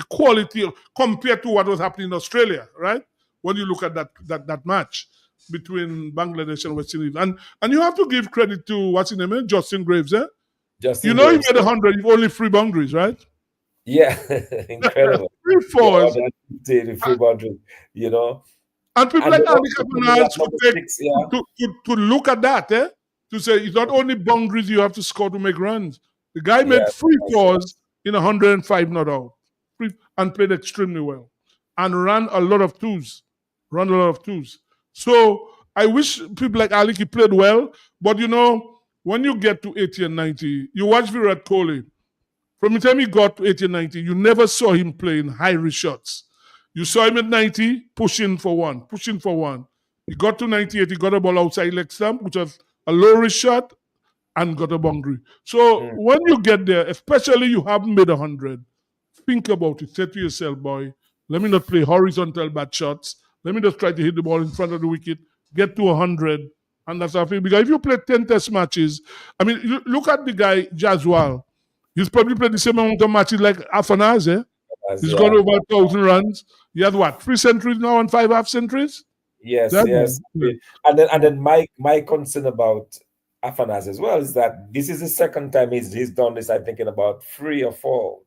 quality compared to what was happening in Australia, right? When you look at that match between Bangladesh and West Indies. And you have to give credit to, what's his name, Justin Graves, eh? Justin Graves. He made 100, you've only 3 boundaries, right? Yeah, incredible. 3 fours. The 3 boundaries, And people like Ali Kapanaz could look at that, to say it's not only boundaries you have to score to make runs. The guy made 3 fours in 105 not out, and played extremely well, and ran a lot of twos. So I wish people like Ali played well, but when you get to 80 and 90, you watch Virat Kohli. From the time he got to 80 and 90, you never saw him playing high risk shots. You saw him at 90, pushing for one. He got to 98, he got a ball outside leg stump, which was a low risk shot, and got a boundary. So when you get there, especially you haven't made 100, think about it. Say to yourself, boy, let me not play horizontal bad shots. Let me just try to hit the ball in front of the wicket, get to 100, and that's how I feel. Because if you play 10 test matches, I mean, look at the guy, Jaswal. He's probably played the same amount of matches like Afanaz, eh? He's gone over 1,000 runs. He has 3 centuries now and 5 half centuries? Yes. And then my concern about Afanaz as well is that this is the second time he's done this, I think, in about 3 or 4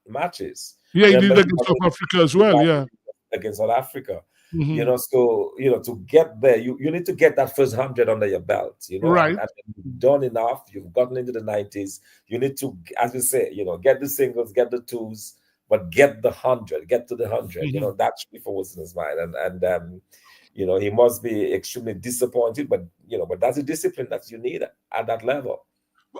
matches. Yeah, he did against South Africa as well, yeah. Against South Africa. So to get there, you need to get that first 100 under your belt, right? And you've done enough. You've gotten into the 90s. You need to, as we say, get the singles, get the twos, but get the 100, get to the 100. That should be forward in his mind, and he must be extremely disappointed, but that's a discipline that you need at that level.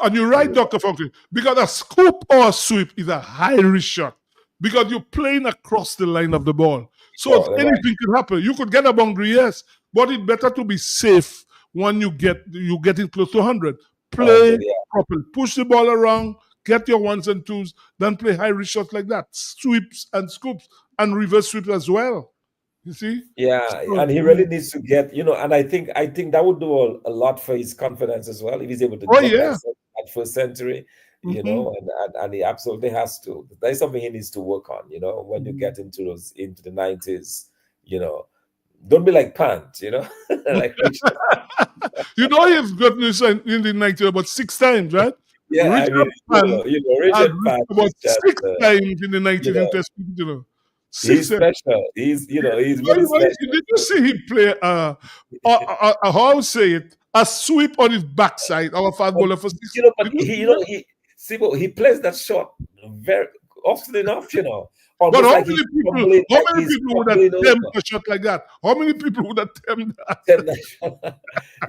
And you're right, Dr. Funky, because a scoop or a sweep is a high risk shot because you're playing across the line of the ball. So anything could happen. You could get a boundary, yes, but it's better to be safe when you getting close to 100. Play properly, push the ball around, get your ones and twos, then play high risk shots like that, sweeps and scoops and reverse sweeps as well. You see? Yeah, and he really needs to get, and I think that would do a lot for his confidence as well if he's able to get that first century. you know, and he absolutely has to. That is something he needs to work on, you know, when you get into the 90s, you know. Don't be like Pant, you know, like Richard. You know, he's gotten this in the 90s about 6 times, right? Yeah, Richard I mean, Pant Richard Pant about is just, 6 times in the 90s you know, in Test cricket, you know. he's 6 times. special. He's, you know, he's really special. Did you see him play, how I say it, a sweep on his backside, our fast bowler for 6? You know, but he plays that shot very often enough, you know. But how Like many people would have attempt a shot like that? How many people would attempt that?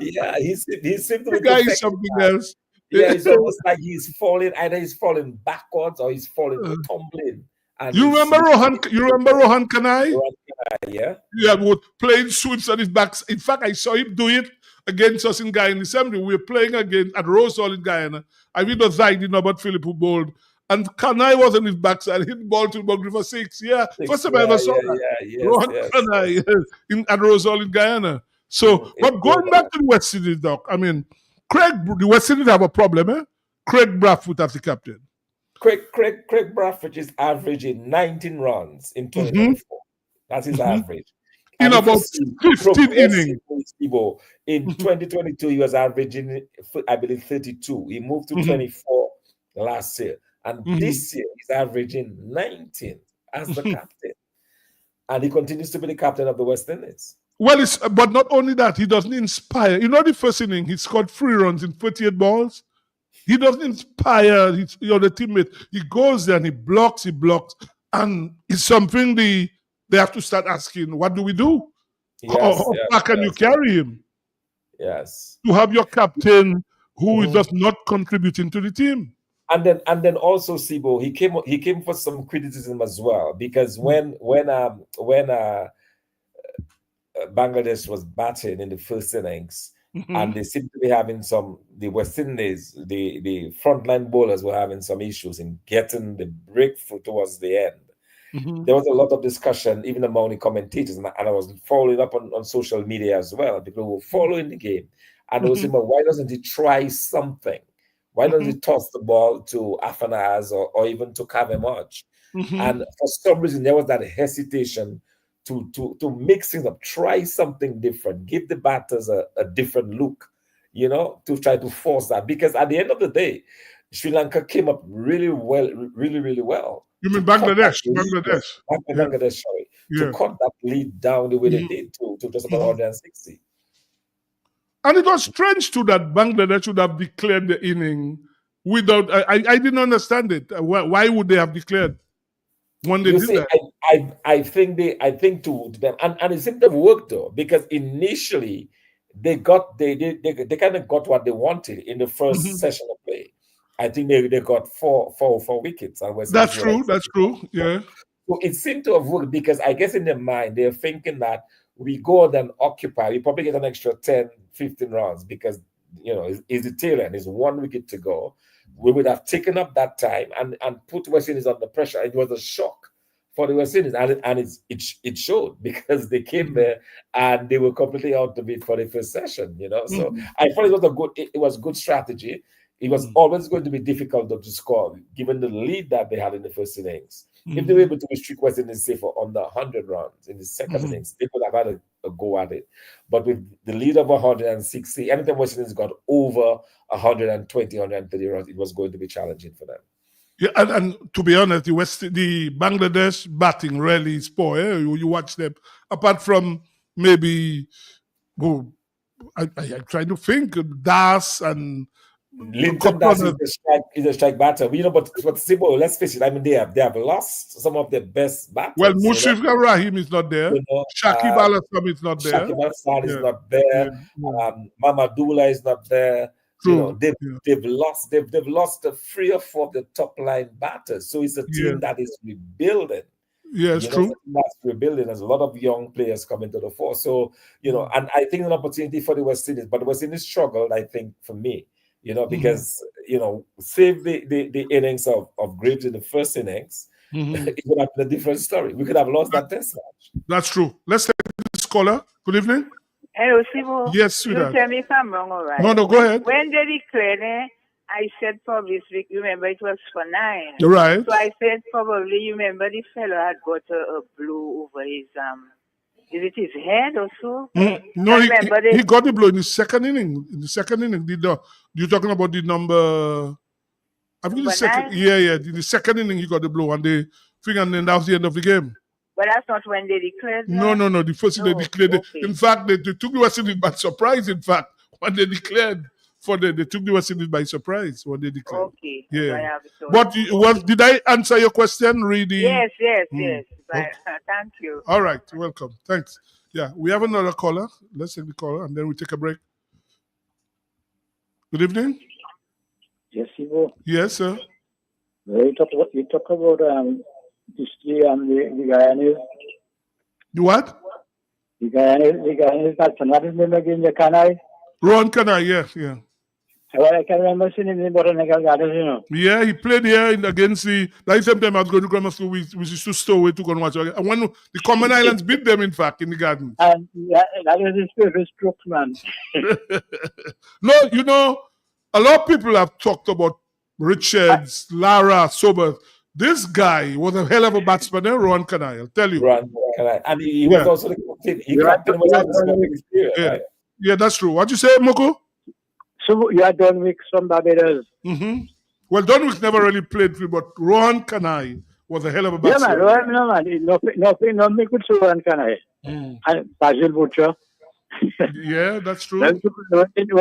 Yeah, he seemed to The be guy is perfecting something that. else. Yeah, it's almost like he's falling, either he's falling backwards or he's falling tumbling. And You remember Rohan Kanai? Rohan Kanai, yeah. Yeah, with playing sweeps on his back. In fact, I saw him do it against us in Guyana Assembly. We were playing again at Rose Hall in Guyana. I mean, was I did not, but Philip who bowled. And Kanai was on his backside, hit the ball to the boundary for 6. Yeah, first time I ever saw that. Rohan Kanai at Rose Hall in Guyana. So, but going back to the West Indies, Doc, I mean, the West Indies have a problem, eh? Craig Brathwaite as the captain. Craig Brathwaite is averaging 19 runs in 2024. That's his average. In about 15 innings. In 2022, he was averaging, I believe, 32. He moved to 24 last year. And this year, he's averaging 19 as the captain. And he continues to be the captain of the West Indies. Well, but not only that, he doesn't inspire. You know, the first inning, he scored 3 runs in 38 balls. He doesn't inspire the teammate. He goes there and he blocks. And it's something they have to start asking, what do we do? Yes, how far can you carry him? Yes. To have your captain who is just not contributing to the team. And then also Sibo, he came for some criticism as well, because when Bangladesh was batting in the first innings, and they seemed to be having the West Indies, the frontline bowlers were having some issues in getting the breakthrough towards the end. There was a lot of discussion, even among the commentators, and I was following up on social media as well. People were following the game, and they were saying, well, why doesn't he try something? Why doesn't he toss the ball to Afanaz or even to Kavemaj? And for some reason, there was that hesitation to mix things up, try something different, give the batters a different look, you know, to try to force that. Because at the end of the day, Sri Lanka came up really well. You mean Bangladesh? Bangladesh, sorry. Yeah. To cut that lead down the way they did to just about 160. And it was strange too that Bangladesh would have declared the inning without. I didn't understand it. Why would they have declared when they did that? I think to them, and it seemed to have worked though, because initially they kind of got what they wanted in the first session of play. I think they got four wickets. That's true. Yeah. So it seemed to have worked, because I guess in their mind they're thinking that we go and occupy, we probably get an extra 10, 15 runs, because, you know, it's the tail end, it's 1 wicket to go. We would have taken up that time and put West Indies under pressure. It was a shock for the West Indies, and it showed, because they came there and they were completely out of it for the first session, you know. So I thought it was good strategy. It was always going to be difficult to score, given the lead that they had in the first innings. If they were able to restrict West Indies, say, for under 100 runs in the second innings, they could have had a go at it. But with the lead of 160, anytime West Indies got over 120, 130 runs, it was going to be challenging for them. Yeah, and to be honest, the Bangladesh batting really is poor. Eh? You watch them, apart from maybe, I try to think, Das and Linton Das is a strike batter. You know, but Sibo, let's face it. I mean, they have lost some of their best batters. Well, Mushrif Rahim is not there. You know, Shakib Al-Assam is not there. Shakib Al-Assam is not there. Mamadullah is not there. True. You know, they've lost 3 or 4 of the top line batters. So it's a team that is rebuilding. Yeah, it's true. That's rebuilding. There's a lot of young players coming to the fore. So, you know, and I think an opportunity for the West Indies, but the West Indies struggled, I think, for me. You know, because, you know, save the innings of Graves in the first innings, it would have been a different story. We could have lost that test match. That's true. Let's take this caller. Good evening. Hello, Sibo. Yes, sweetheart. You tell me if I'm wrong, all right? No, go ahead. When they declared, I said probably this week, remember it was for 9. Right. So I said probably, you remember the fellow had got a blue over his, is it his head or so? No, he got the blow in the second inning. In the second inning, you're talking about the number, I think the second, 9? yeah. In the second inning, he got the blow and they figured, and then that was the end of the game. But that's not when they declared that? No. The first thing they declared. Okay. In fact, they took the West Indies by surprise, in fact, when they declared. They took the West Indies by surprise when they declared. Okay. Yeah. But did I answer your question, really? Yes. Okay. Thank you. All right. Welcome. Thanks. Yeah. We have another caller. Let's take the caller and then we take a break. Good evening. Yes, Ivo. Yes, sir. You talk about history and the Guyanese. The what? The Guyanese batsman. What is his name again? The Kanai? Ron Kanai, yeah. Well, I can remember seeing him in Botanical Gardens, you know. Yeah, he played here against the. That same time I was going to grammar school, we used to stow away to go and watch. And when the Common Islands beat them, in fact, in the garden. And that was his favorite stroke, man. No, a lot of people have talked about Richards, Lara, Sobers. This guy was a hell of a batsman, Ron Kanai, I'll tell you. Ron Kanai. And he was also the captain. He captain was on the period, right? Yeah, that's true. What you say, Moko? So you are Dunwick from Barbados. Mm-hmm. Well, Dunwick never really played for, but Rohan Kanai was a hell of a batsman. Yeah, man. No, me could say Rohan Kanai. And Basil Butcher. Yeah, that's true. When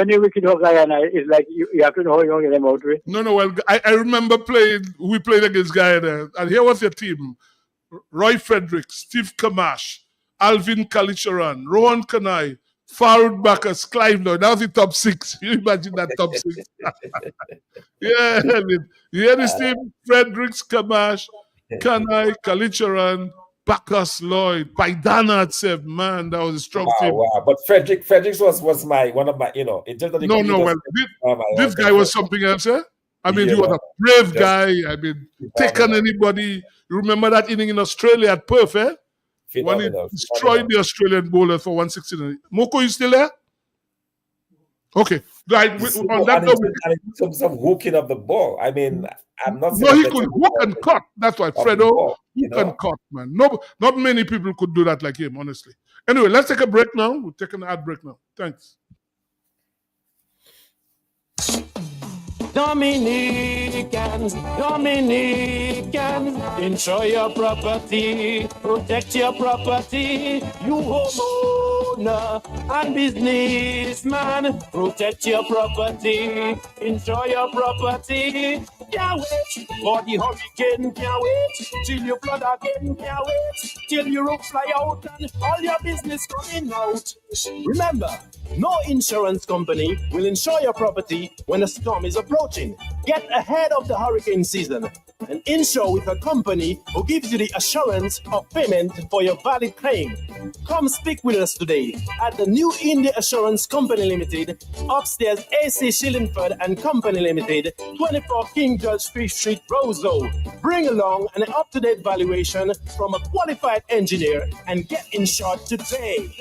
you wicked up like Guyana, it's like you have to know how you get them out with. No. Well, I remember we played against Guyana, and here was your team: Roy Frederick, Steve Kamash, Alvin Kalicharan, Rohan Kanai, Farud Bakas, Clive Lloyd. That was the top 6. You imagine that top 6? Yeah, I mean, you hear this team: Fredericks, Kamash, Kanai, Kalicharan, Bakas, Lloyd, Paidana itself. Man, that was a strong team. Wow. But Fredericks was one of my, in terms of the this guy was something else, eh? I mean, he was a brave guy. I mean, taken anybody. You remember that inning in Australia at Perth, eh? When he destroyed the Australian bowler for 169. Moko, you still there? Okay. Right. On that note, in terms of hooking of the ball, I mean, I'm not saying. No, he could hook and cut. That's why Fredo hook and cut, man. No, not many people could do that like him, honestly. Anyway, let's take a break now. We'll take an ad break now. Thanks. Dominican, enjoy your property, protect your property. You homeowner and businessman, protect your property, enjoy your property. Can't wait for the hurricane, can't wait till you flood again, can't wait till your roof fly out and all your business coming out. Remember, no insurance company will insure your property when a storm is approaching. Get ahead of the hurricane season and insure with a company who gives you the assurance of payment for your valid claim. Come speak with us today at the New India Assurance Company Limited, upstairs AC Shillingford and Company Limited, 24 King George Street, Roseau. Bring along an up-to-date valuation from a qualified engineer and get insured today.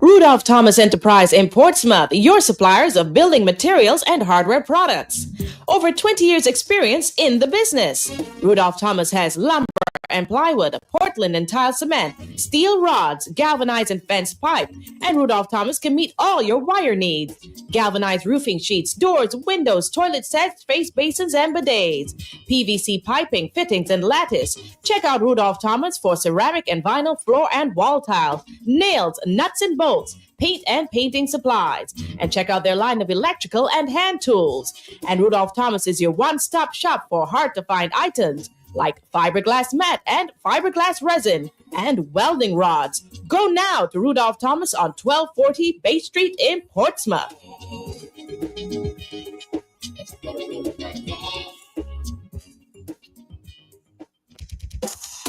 Rudolph Thomas Enterprise in Portsmouth, your suppliers of building materials and hardware products. Over 20 years experience in the business. Rudolph Thomas has lumber and plywood, Portland and tile cement, steel rods, galvanized and fenced pipe, and Rudolph Thomas can meet all your wire needs. Galvanized roofing sheets, doors, windows, toilet sets, face basins, and bidets. PVC piping, fittings, and lattice. Check out Rudolph Thomas for ceramic and vinyl floor and wall tiles, nails, nuts and bolts, paint and painting supplies. And check out their line of electrical and hand tools. And Rudolph Thomas is your one-stop shop for hard-to-find items like fiberglass mat and fiberglass resin and welding rods. Go now to Rudolph Thomas on 1240 Bay Street in Portsmouth.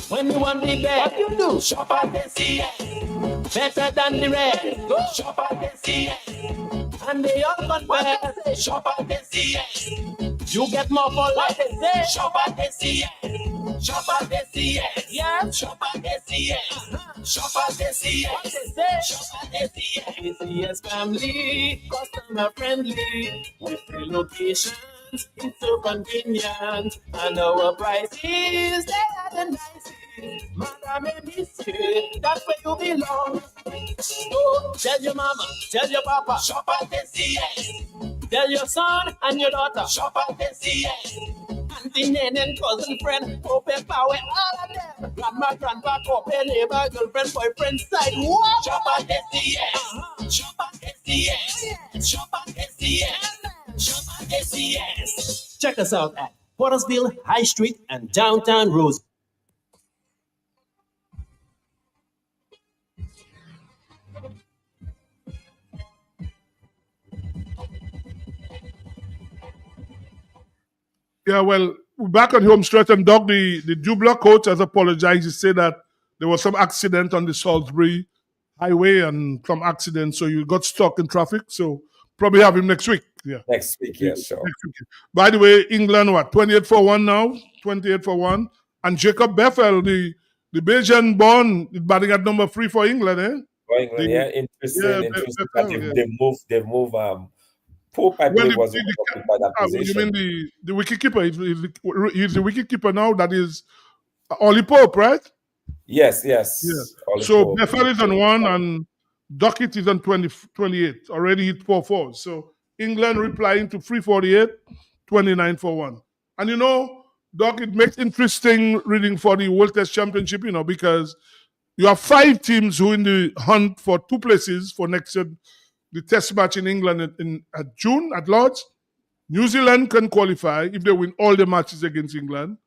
When you want the best, what you do? Shop at the CN. Better than the rest. Go shop at the CN. And they all confess. Shop at the CN. You get more for less. Shop at the CN. Shop at the CN. Yeah. Shop at the CN. Shop at SES. Shop at SES. SES family, customer friendly. With three locations, it's so convenient. And our prices, they are the nicest. Madam and Missy, that's where you belong. So tell your mama, tell your papa, shop at SES. Tell your son and your daughter, shop at SES. Auntie, nan, and cousin, friend, open power, all of them. Grandma, grandpa, open neighbor, girlfriend, boyfriend, side. What? Shop at SES. Shop at SES. Shop at SES. Shop at SES. Check us out at Pottersville, High Street, and downtown Rose. Yeah, well, we're back on home stretch, and Doc, the Dubla coach has apologized. He said that there was some accident on the Salisbury highway and some accident, so you got stuck in traffic. So probably have him next week. Yeah, next week. Yeah, sure. Next week. By the way, England, what, 28-1 now? 28-1. And Jacob Bethel, the Belgian born, is batting at number 3 for England, eh? For England, yeah, interesting. Bethel, they've moved. Pope, I believe, was by that position. You mean the wicketkeeper? He's the wicketkeeper now. That is Ollie Pope, right? Yes. Yeah. So Bethel is on 1 and Duckett is on 28. Already hit 4 So England replying to 348, 29 for 1. And you know, Doc, it makes interesting reading for the World Test Championship, you know, because you have 5 teams who in the hunt for 2 places for next year. The test match in England at June at Lord's. New Zealand can qualify if they win all the matches against England.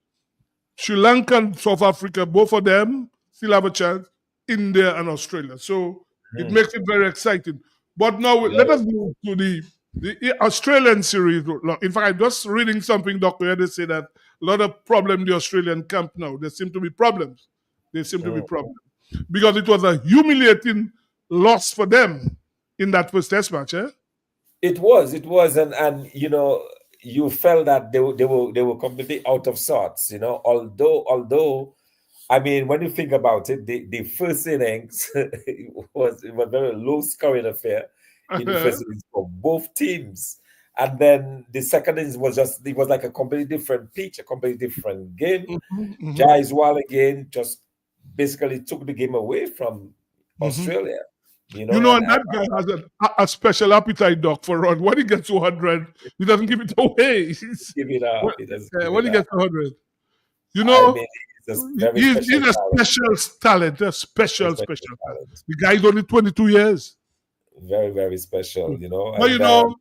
Sri Lanka and South Africa, both of them still have a chance. India and Australia. So it makes it very exciting. But now let us move to the Australian series. In fact, I'm just reading something, Dr. Where they say that a lot of problems in the Australian camp now. There seem to be problems. Because it was a humiliating loss for them in that first test match, eh? It was, and you know, you felt that they were completely out of sorts, you know. Although, I mean, when you think about it, the first innings was a very low scoring affair in the first innings for both teams, and then the second innings was like a completely different pitch, a completely different game. Jaiswal again just basically took the game away from Australia. You know, and that guy has a special appetite, Doc, for run. When he gets 200, he doesn't give it away. Give it up. When he gets 200, you know, he's a special talent, a special talent. The guy's only 22 years. Very, very special, you know. But you know,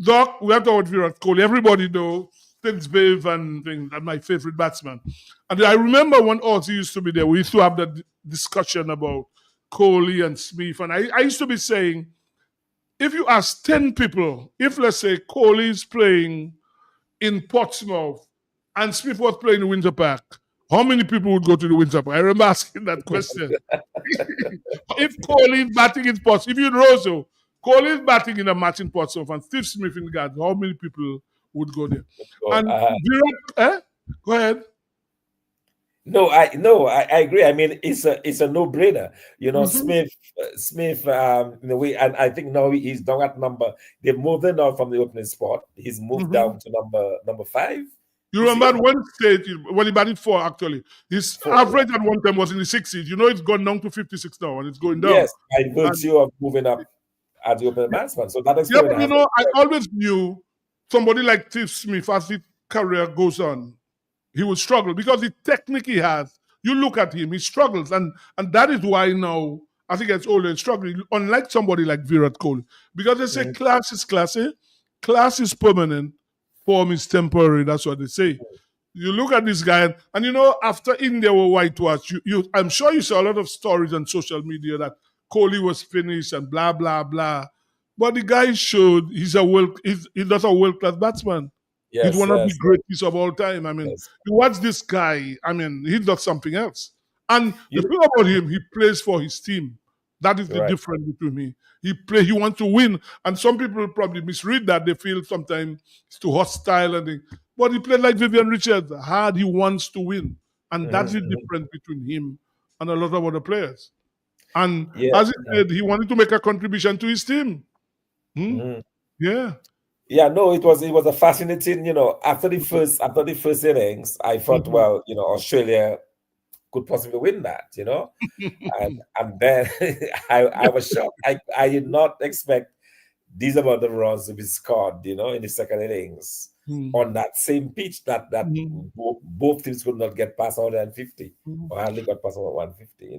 Doc, we have to talk about Virat Kohli. Everybody knows Steve Biv and my favorite batsman. And I remember when Ozzy used to be there, we used to have that discussion about Kohli and Smith, and I used to be saying, if you ask 10 people, if let's say Kohli is playing in Portsmouth and Smith was playing in Windsor Park, how many people would go to the Windsor Park? I remember asking that question. If Kohli is batting in Portsmouth, if you're Rosso, Kohli is batting in a match in Portsmouth and Steve Smith in the garden, how many people would go there? Virat, go ahead. No, I agree. I mean, it's a no-brainer. You know, Smith, in a way, and I think now he's down at number. They've moved him now from the opening spot. He's moved down to number 5. You remember at one stage when he batted 4, actually, his average at one time was in the 60s. You know, it's gone down to 56 now, and it's going down. Yes, by virtue of moving up at the opening batsman. So that explains. Yeah, but you know, I always knew somebody like Steve Smith, as his career goes on, he will struggle because the technique he has. You look at him, he struggles, and that is why now, as he gets older, he's struggling. Unlike somebody like Virat Kohli, because they say class is classy, class is permanent, form is temporary. That's what they say. You look at this guy, and you know, after India were whitewashed, I'm sure you saw a lot of stories on social media that Kohli was finished and blah blah blah. But the guy showed he's not a world-class batsman. He's one of the greatest of all time. I mean, you watch this guy, I mean, he does something else. And the thing about him, he plays for his team. That is the difference between me. He wants to win. And some people probably misread that. They feel sometimes it's too hostile. But he played like Vivian Richards. Hard, he wants to win. And that's the difference between him and a lot of other players. And as he said, he wanted to make a contribution to his team. Yeah. Yeah, no, it was a fascinating, after the first innings, I thought, well, Australia could possibly win that, and then I was shocked. I did not expect these amount of runs to be scored, in the second innings on that same pitch that both teams could not get past 150 or hardly got past 150,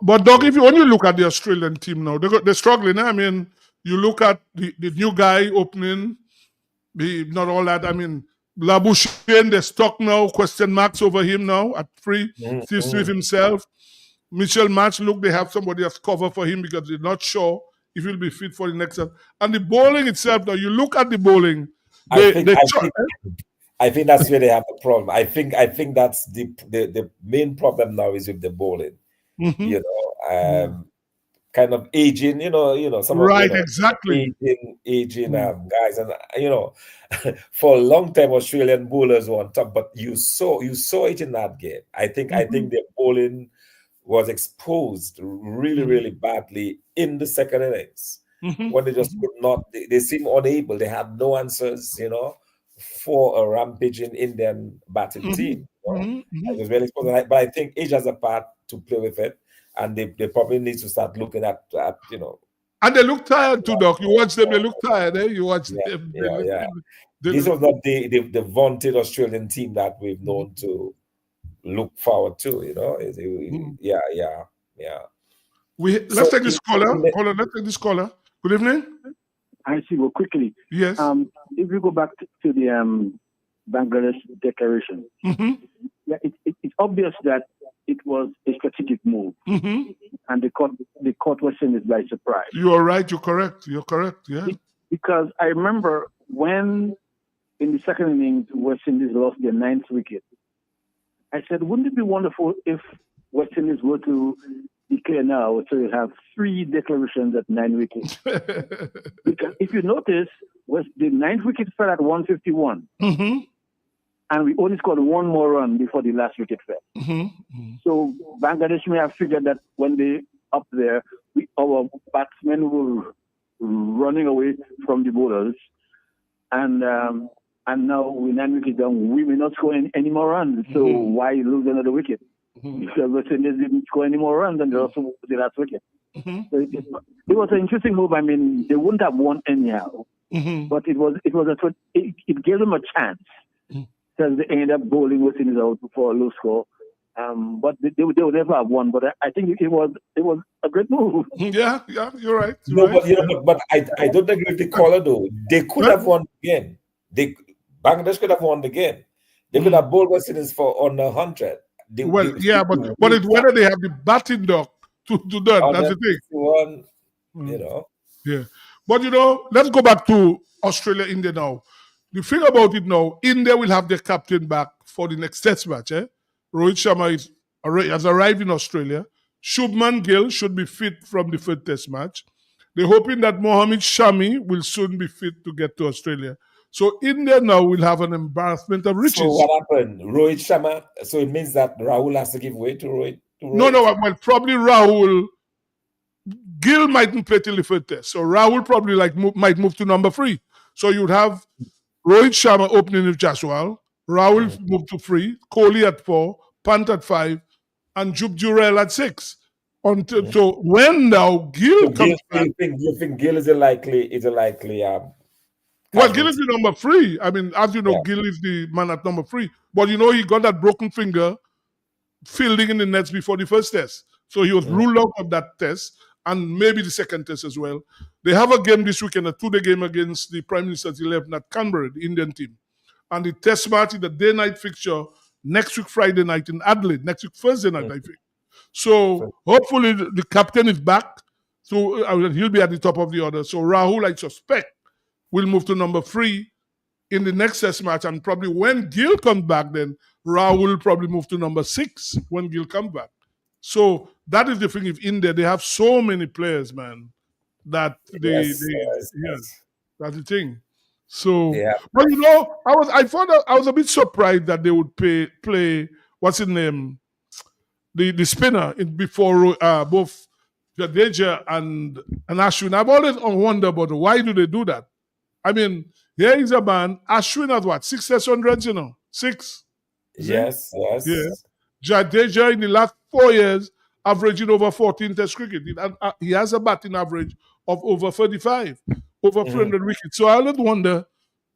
But Doug, if you only look at the Australian team now, they're struggling. I mean, you look at the new guy opening, not all that. I mean, Labuschagne, they're stuck now, question marks over him now at 3, Steve Smith himself. Mitchell Marsh, look, they have somebody else cover for him because they're not sure if he'll be fit for the next one. And the bowling itself, now you look at the bowling. I think that's where they have the problem. I think that's the main problem now is with the bowling. Kind of aging, some right, of exactly aging guys, and for a long time Australian bowlers were on top, but you saw it in that game. I think the bowling was exposed really, really badly in the second innings when they just could not. They seemed unable. They had no answers, for a rampaging Indian batting team. It was really exposed, but I think age has a part to play with it. And they probably need to start looking at. And they look tired too, Doc. You watch them, they look tired, eh? You watch them. This was not the vaunted Australian team that we've known to look forward to, Yeah. Let's take this caller. Hold on, let's take this caller. Good evening. I see. Well, quickly. Yes. If we go back to the Bangladesh declaration, yeah, it's obvious that it was a strategic move, and the court was sent it by surprise. You are right. You're correct. Yeah. Because I remember when in the second innings West Indies lost their 9th wicket, I said, wouldn't it be wonderful if West Indies were to declare now, so you have 3 declarations at 9 wickets? Because if you notice, the 9th wicket fell at 151. And we only scored 1 more run before the last wicket fell. So Bangladesh may have figured that when they up there, our batsmen were running away from the bowlers, and now with 9 wickets down, we may not score any more runs. So why lose another wicket? Because West Indies didn't score any more runs, and they also the last wicket. So it was an interesting move. I mean, they wouldn't have won anyhow, but it gave them a chance. Because they ended up bowling West Indies out for a low score. But they would never have won. But I think it was a great move. Yeah, you're right. But I don't agree with the caller though. They could have won again. Bangladesh could have won again. They could have bowled West Indies for under 100. But it's whether they have the batting dog to do that. That's the thing. Yeah. But let's go back to Australia, India now. The thing about it now, India will have their captain back for the next test match. Rohit Sharma has arrived in Australia. Shubman Gill should be fit from the 3rd test match. They're hoping that Mohammad Shami will soon be fit to get to Australia. So India now will have an embarrassment of riches. So what happened? Rohit Sharma, so it means that Rahul has to give way to Rohit? No, well, probably Rahul. Gill mightn't play till the 3rd test. So Rahul probably might move to number 3. So you'd have Rohit Sharma opening with Jaswal, Rahul moved to 3, Kohli at 4, Pant at 5, and Jup Jurel at 6. So when now Gill comes back, you think Gill is a likely well, Gill is the number 3. I mean, as you know, Gill is the man at number 3. But he got that broken finger fielding in the nets before the 1st test. So he was ruled out of that test and maybe the 2nd test as well. They have a game this weekend, a 2-day game against the Prime Minister's 11 at Canberra, the Indian team. And the test match is the day-night fixture next week, Friday night in Adelaide. Next week, Thursday night, I think. So hopefully the captain is back. So he'll be at the top of the order. So Rahul, I suspect, will move to number 3 in the next test match. And probably when Gill comes back, then Rahul will probably move to number 6 when Gill comes back. So that is the thing with India. They have so many players, man, that that's the thing. So, but I thought I was a bit surprised that they would play what's his name, the spinner before both Jadeja and Ashwin. I've always wondered about why do they do that. I mean, here is a man. Ashwin has what, 6 Test 100s, you know? 6. Yes. Yeah. Jadeja in the last 4 years averaging over 14 Test cricket. He has a batting average of over 35, over 300 wickets. So I always wonder,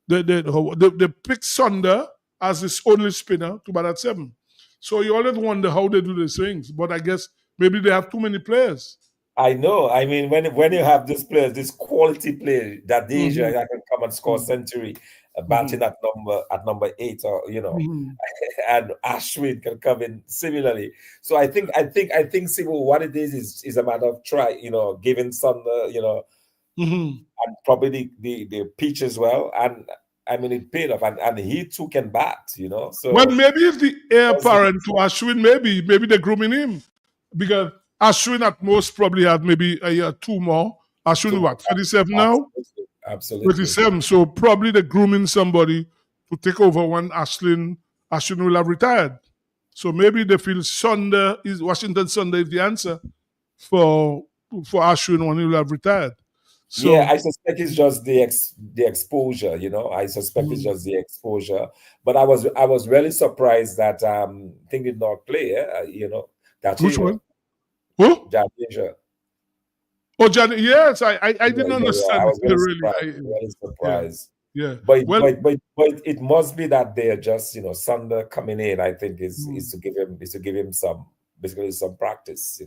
they pick Sunder as his only spinner to bat at 7. So you always wonder how they do these things. But I guess maybe they have too many players. I know. I mean, when you have these players, this quality player, that Asia that can come and score a century, batting at number 8, or and Ashwin can come in similarly. So I think Sibu, what it is a matter of giving some and probably the pitch as well. And I mean, it paid off, and he too can bat. So well, maybe it's the heir apparent to Ashwin. Maybe they're grooming him because Ashwin at most probably had maybe a year 2 more. Ashwin, what, 37 now? Absolutely. 37. So probably they're grooming somebody to take over when Ashwin will have retired. So maybe they feel Washington Sunder is the answer for Ashwin when he will have retired. So, yeah, I suspect it's just the exposure. I suspect it's just the exposure. But I was really surprised that Thing did not play. That which one? Who? Jadeja. Oh, yes, I didn't understand. I was really surprised. Yeah. But it must be that they're just Sunder coming in. I think is to give him some practice.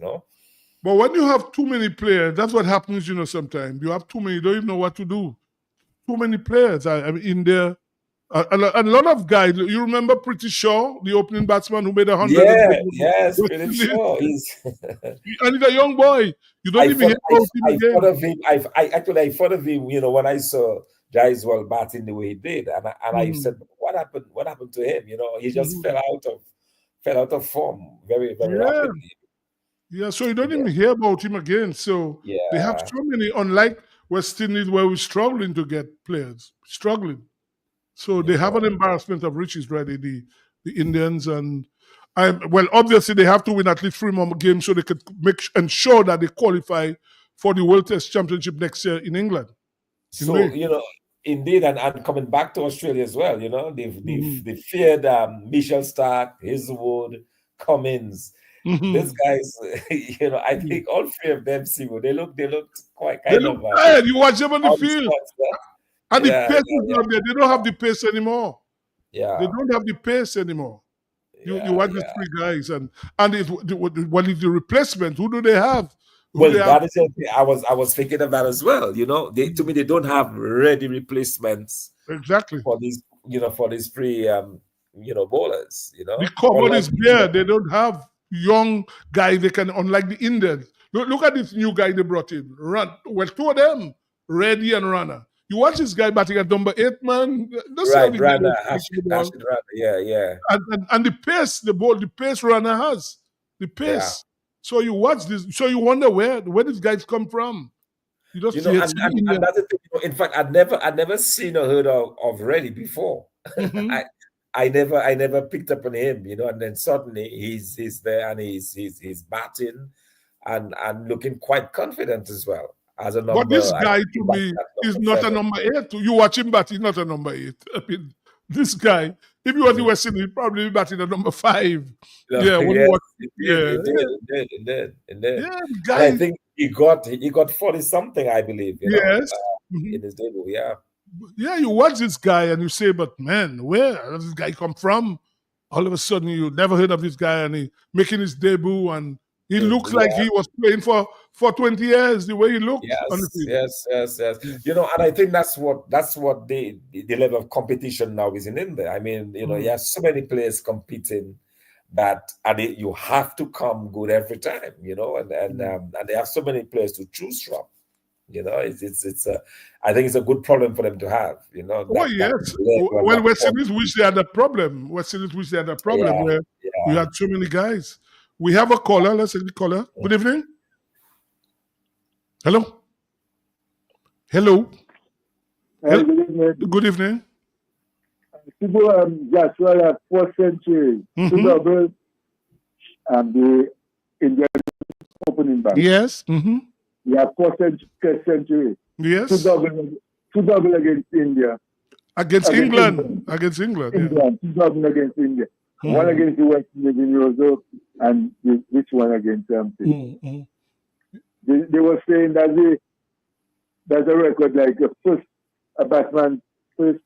But when you have too many players, that's what happens. Sometimes you have too many. You don't even know what to do. Too many players. I mean, in there. A lot of guys. You remember Pretty Shaw, the opening batsman who made 100? Yes, Pretty Shaw. And he's a young boy. You don't even hear about him again. I thought of him. When I saw Jaiswal batting the way he did, and I said, "What happened? What happened to him?" He just fell out of form very rapidly. Yeah, so you don't even hear about him again. So they have so many. Unlike West Indies, where we're struggling to get players, So they have an embarrassment of riches, really, the Indians. And obviously they have to win at least 3 more games so they could ensure that they qualify for the World Test Championship next year in England. So, indeed, and coming back to Australia as well, they've feared Mitchell Stark, Hazelwood, Cummins. These guys, I think all 3 of them, they looked quite kind of tired. You watch them on the field. And the pace is not there. They don't have the pace anymore. Yeah. They don't have the pace anymore. You watch these 3 guys, and what is the replacement? Who do they have? That is it. I was thinking of that as well. To me, they don't have ready replacements. Exactly. For these 3 bowlers. The cupboard is bare. They don't have young guys. They can, unlike the Indians. Look at this new guy they brought in. 2 of them, Reddy and Rana. You watch this guy batting at number 8, man. Right, Rana, yeah. And the pace, the pace Rana has, the pace. Yeah. So you watch this. So you wonder where these guys come from. You just and that's the thing. In fact, I'd never seen or heard of Reddy before. I never picked up on him, and then suddenly he's there and he's batting and looking quite confident as well. As a number, but this guy to me is not 7. A number 8. You watch him bat, he's not a number 8. I mean, this guy, if he was the West Indies, he'd probably be batting at number 5. Indeed. Yeah, guy, I think he got 40 something, I believe. In his debut. Yeah. Yeah, you watch this guy and you say, but man, where does this guy come from? All of a sudden, you never heard of this guy, and he making his debut and. He looks like he was playing for 20 years, the way he looked. Yes. And I think that's what the level of competition now is in India. I mean, you have so many players competing and you have to come good every time, and they have so many players to choose from. I think it's a good problem for them to have. Yes. Well, West Indies wish they had a problem. Where we had so many guys. We have a caller. Let's take the caller. Good evening. Hello. Good evening. People just 4 centuries. the Indian opening bat. Yes. Mm-hmm. We have first test century. Yes. Two double against India. Against England. Against England. England. Yeah. 2 double against India. One against the West Indies in Europe, and this one against something. They were saying that there's a record like a batsman first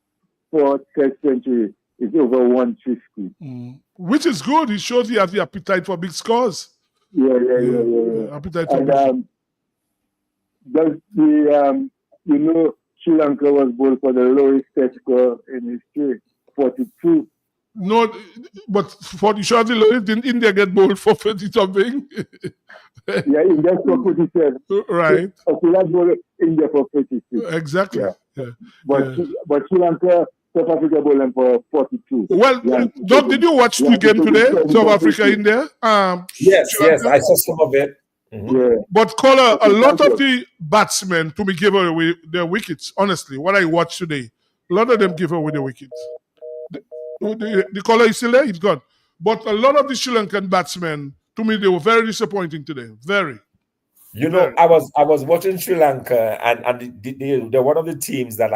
4 test century is over 150. Which is good. It shows you have the appetite for big scores. Yeah. Appetite for big does the Sri Lanka was bowled for the lowest test score in history, 42. No, but for the short lowest, didn't India get bowled for 30 something? Yeah, India for 47. Right. So that bowled India for 32. Exactly. Yeah. But Sri Lanka, South Africa bowled them for 42. Well, Doc, did you watch the game today? South Africa, India? Yes, I saw some of it. Yeah. But Caller, a lot of the batsmen to me gave away their wickets. Honestly, what I watched today, a lot of them gave away their wickets. The Caller is still there? He's gone. But a lot of the Sri Lankan batsmen, to me, they were very disappointing today. Very. You know, I was watching Sri Lanka, and they're one of the teams that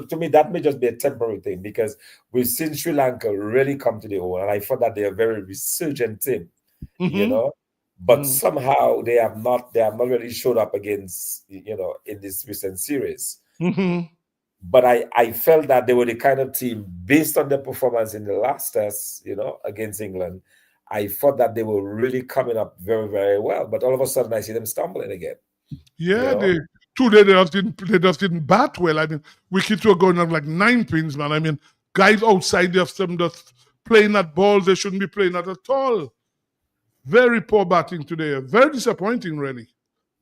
to me that may just be a temporary thing, because we've seen Sri Lanka really come to the own, and I thought that they're a very resurgent team. But somehow they have not really showed up against in this recent series. But I felt that they were the kind of team, based on their performance in the last test, against England, I thought that they were really coming up very, very well. But all of a sudden I see them stumbling again. Yeah, today they just didn't bat well. I mean, wickets were going on like 9 pins, man. I mean, guys outside of them just playing at balls they shouldn't be playing at all. Very poor batting today. Very disappointing, really.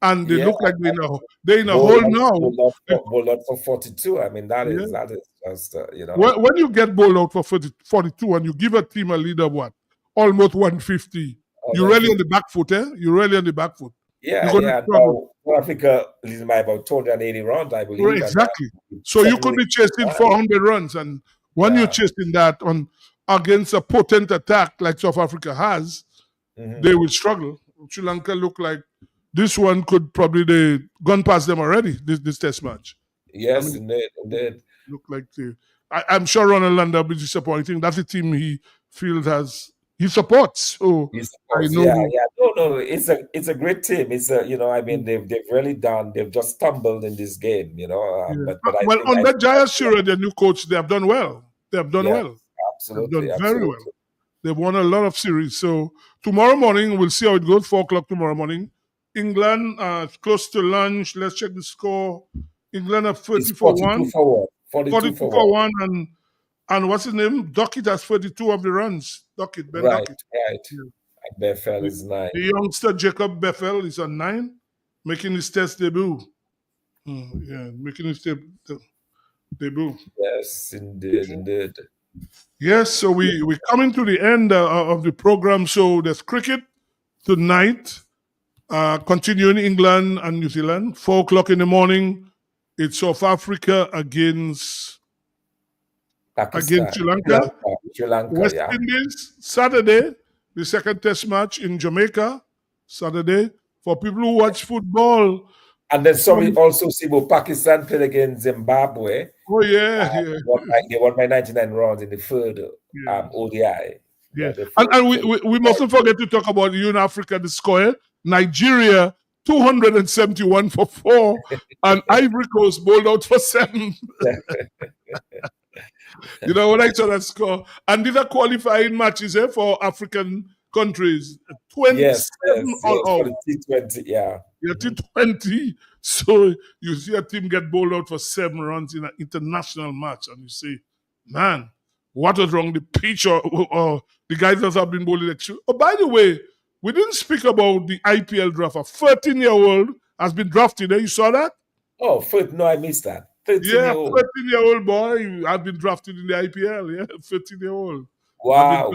And they look like they're in a hole now. Bowled out for 42. I mean, that is just, When you get bowled out for 42 and you give a team a lead of what? Almost 150. You're really on the back foot, eh? You're really on the back foot. Yeah. Now, Africa leading by about 280 runs, I believe. Right, exactly. So you could be chasing 400 runs. And when you're chasing that against a potent attack like South Africa has, they will struggle. Sri Lanka look like this one could probably they gone past them already, this test match. Yes, indeed. Look like I'm sure Ronald Lander will be disappointing. That's the team he feels he supports. So I know. No, it's a great team. It's they've just stumbled in this game, But under Jaya Shira, their new coach, they have done well. They have done well. Absolutely. They've done very well. They've won a lot of series. So tomorrow morning, we'll see how it goes. 4 o'clock tomorrow morning. England, close to lunch. Let's check the score. England have 44-1. 42-1. And what's his name? Duckett has 32 of the runs. Duckett, Ben Duckett. Right. Bethel is 9. The youngster Jacob Bethel is on 9, making his test debut. Making his debut. Yes, indeed. Yes, so we're coming to the end of the program. So there's cricket tonight, continuing England and New Zealand. 4 o'clock in the morning, it's South Africa against Sri Lanka. West Indies, Saturday, the second test match in Jamaica, Saturday. For people who watch football. And then we also see Pakistan played against Zimbabwe. Oh, yeah. They won by 99 runs in the third ODI. Yeah. And we mustn't forget to talk about in Africa, the score. Nigeria, 271 for 4, and Ivory Coast bowled out for 7. When I saw that score. And these are qualifying matches for African countries. 27 all out. T20, T20. So you see a team get bowled out for 7 runs in an international match, and you say, man, what was wrong? The pitch or the guys that have been bowling extra. Oh, by the way, we didn't speak about the IPL draft. A 13-year-old has been drafted. You saw that? Oh, no, I missed that. 13-year-old boy has been drafted in the IPL. Yeah, 13-year-old. Wow,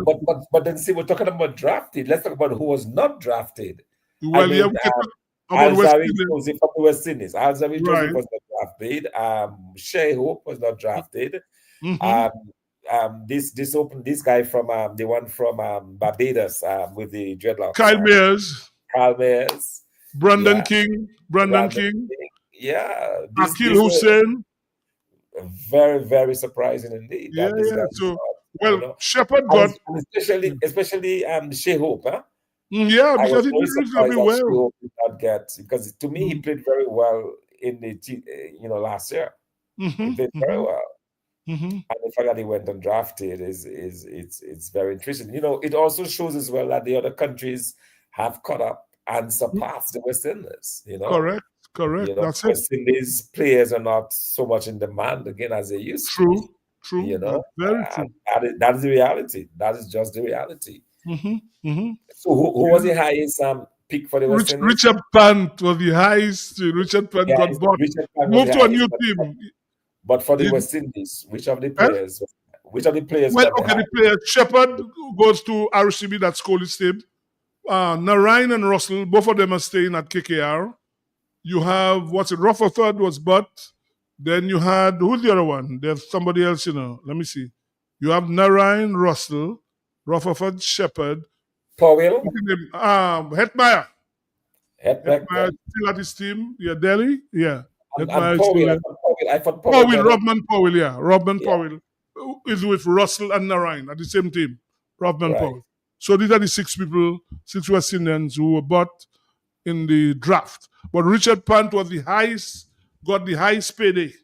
but then see, we're talking about drafted. Let's talk about who was not drafted. Well, we can talk about West Indies. Alzari Joseph was not drafted. Shea Hope was not drafted. this guy from the one from Barbados with the dreadlocks. Kyle Mayers. Brandon King. Yeah. Akil Hussein. Very, very surprising indeed. Yeah. So, Shepard got especially Shea Hope, huh? Yeah, because he did reasonably well. Because to me, he played very well in the last year. He played very well. And the fact that he went undrafted it's very interesting. It also shows as well that the other countries have caught up and surpassed the West Indies. Correct. That's West Indies players are not so much in demand again as they used to. True. Very true. That is the reality. That is just the reality. So who was the highest pick for the West Indies? Richard Pant was the highest. Richard Pant got bought. Moved to a new team. But for the West Indies, which of the players? Which of the players? Well, the player Shepard goes to RCB. That's Kohli's team. Narayan and Russell, both of them are staying at KKR. You have Rutherford was Butt. Then you had who's the other one? There's somebody else. Let me see. You have Narayan, Russell, Rutherford, Shepard, Powell, Hetmeyer. Hetmeyer still at his team. Yeah, Delhi. Yeah. Robman Powell, yeah. Robman Powell is with Russell and Narayan at the same team. Robman Powell. So these are the six West Indians who were bought in the draft. But Richard Pant was got the highest payday.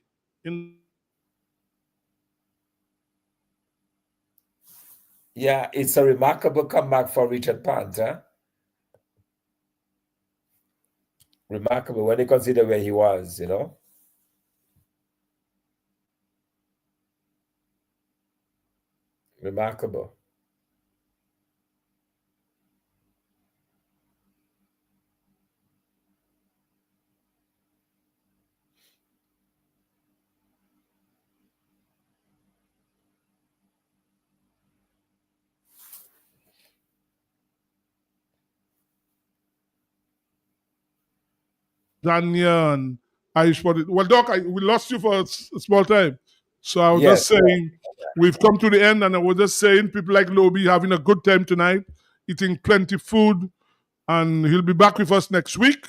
Yeah, it's a remarkable comeback for Richard Pant, huh? Remarkable when you consider where he was, Remarkable. Dania and Irish Body. Well, Doc, we lost you for a small time. So I was just saying, we've come to the end, and I was just saying, people like Lobby having a good time tonight, eating plenty food, and he'll be back with us next week.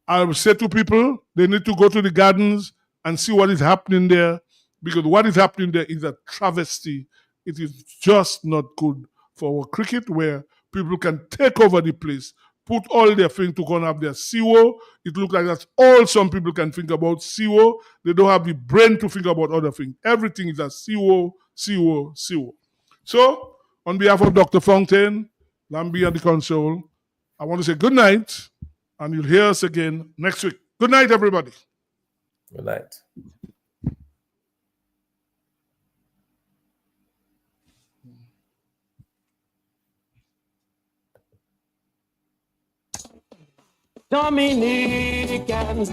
I will say to people, they need to go to the gardens and see what is happening there, because what is happening there is a travesty. It is just not good for our cricket, where people can take over the place, put all their things to go and have their CO. It looks like that's all some people can think about, CO. They don't have the brain to think about other things. Everything is a CO. So, on behalf of Dr. Fontaine, Lambi and the console, I want to say good night, and you'll hear us again next week. Good night, everybody. Good night. Dominicans,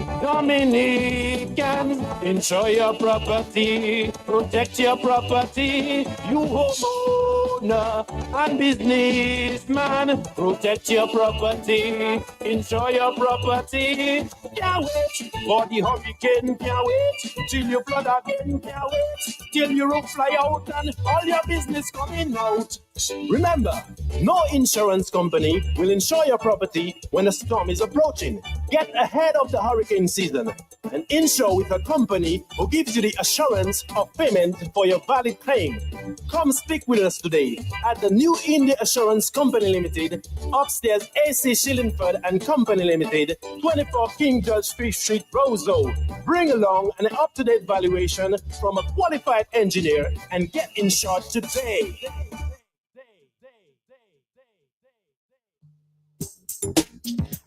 insure your property, protect your property. You homeowner and businessman, protect your property, insure your property. Can't wait for the hurricane, can't wait till you flood again, can't wait till your roof fly out and all your business coming out. Remember, no insurance company will insure your property when a storm is approaching. Get ahead of the hurricane season and insure with a company who gives you the assurance of payment for your valid claim. Come speak with us today at the New India Assurance Company Limited, upstairs AC Shillingford and Company Limited, 24 King George Street, Roseau. Bring along an up-to-date valuation from a qualified engineer and get insured today.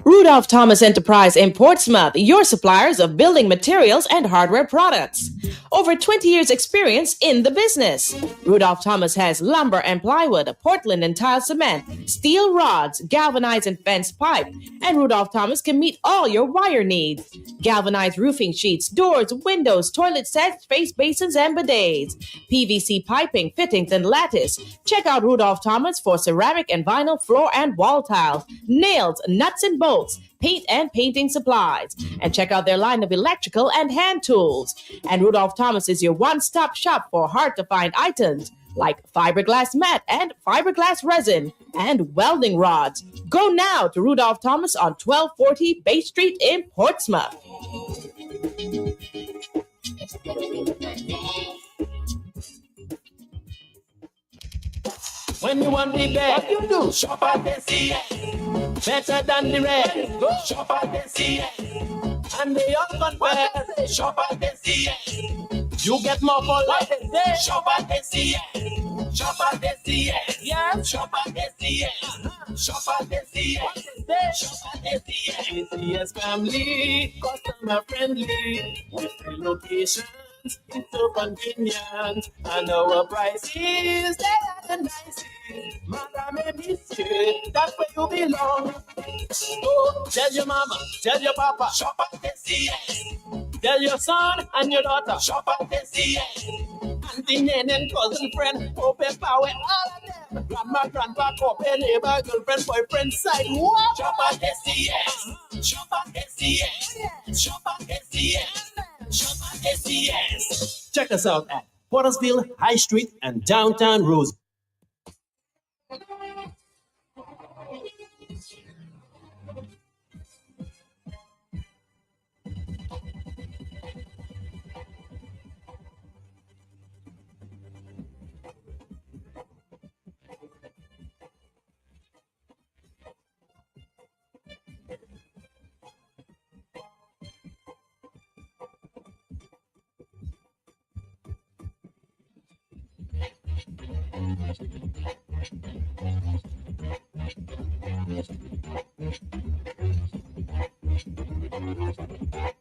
Rudolph Thomas Enterprise in Portsmouth, your suppliers of building materials and hardware products. Over 20 years experience in the business. Rudolph Thomas has lumber and plywood, Portland and tile cement, steel rods, galvanized and fenced pipe, and Rudolph Thomas can meet all your wire needs. Galvanized roofing sheets, doors, windows, toilet sets, face basins, and bidets. PVC piping, fittings, and lattice. Check out Rudolph Thomas for ceramic and vinyl floor and wall tiles, nails, nuts and bolts, paint and painting supplies. And check out their line of electrical and hand tools. And Rudolph Thomas is your one-stop shop for hard-to-find items. like fiberglass mat and fiberglass resin and welding rods. Go now to Rudolph Thomas on 1240 Bay Street in Portsmouth. When you want the best, what you do? Shop at the CN. Better than the rest. Go shop at the CN. And the young confess. Shop at the CN. You get more for life. Shop at the CN. Shop at the CN. Yeah. Shop at the CN. Shop at the CN. Shop at the CN. ACS family, customer friendly. With free locations. It's so convenient, and our prices, they are the nicest. Madam, that's where you belong. Oh, tell your mama, tell your papa, shop at the CS. Tell your son and your daughter, shop at the CS. Auntie, nan, and cousin, friend, open power, all of them. Grandma, grandpa, couple, neighbor, girlfriend, boyfriend, side, what? Shop at the CS. Shop at the CS. Shop at the CS. Shop at the CS. Check us out at Pottersville, High Street, and downtown Rose. Thank you.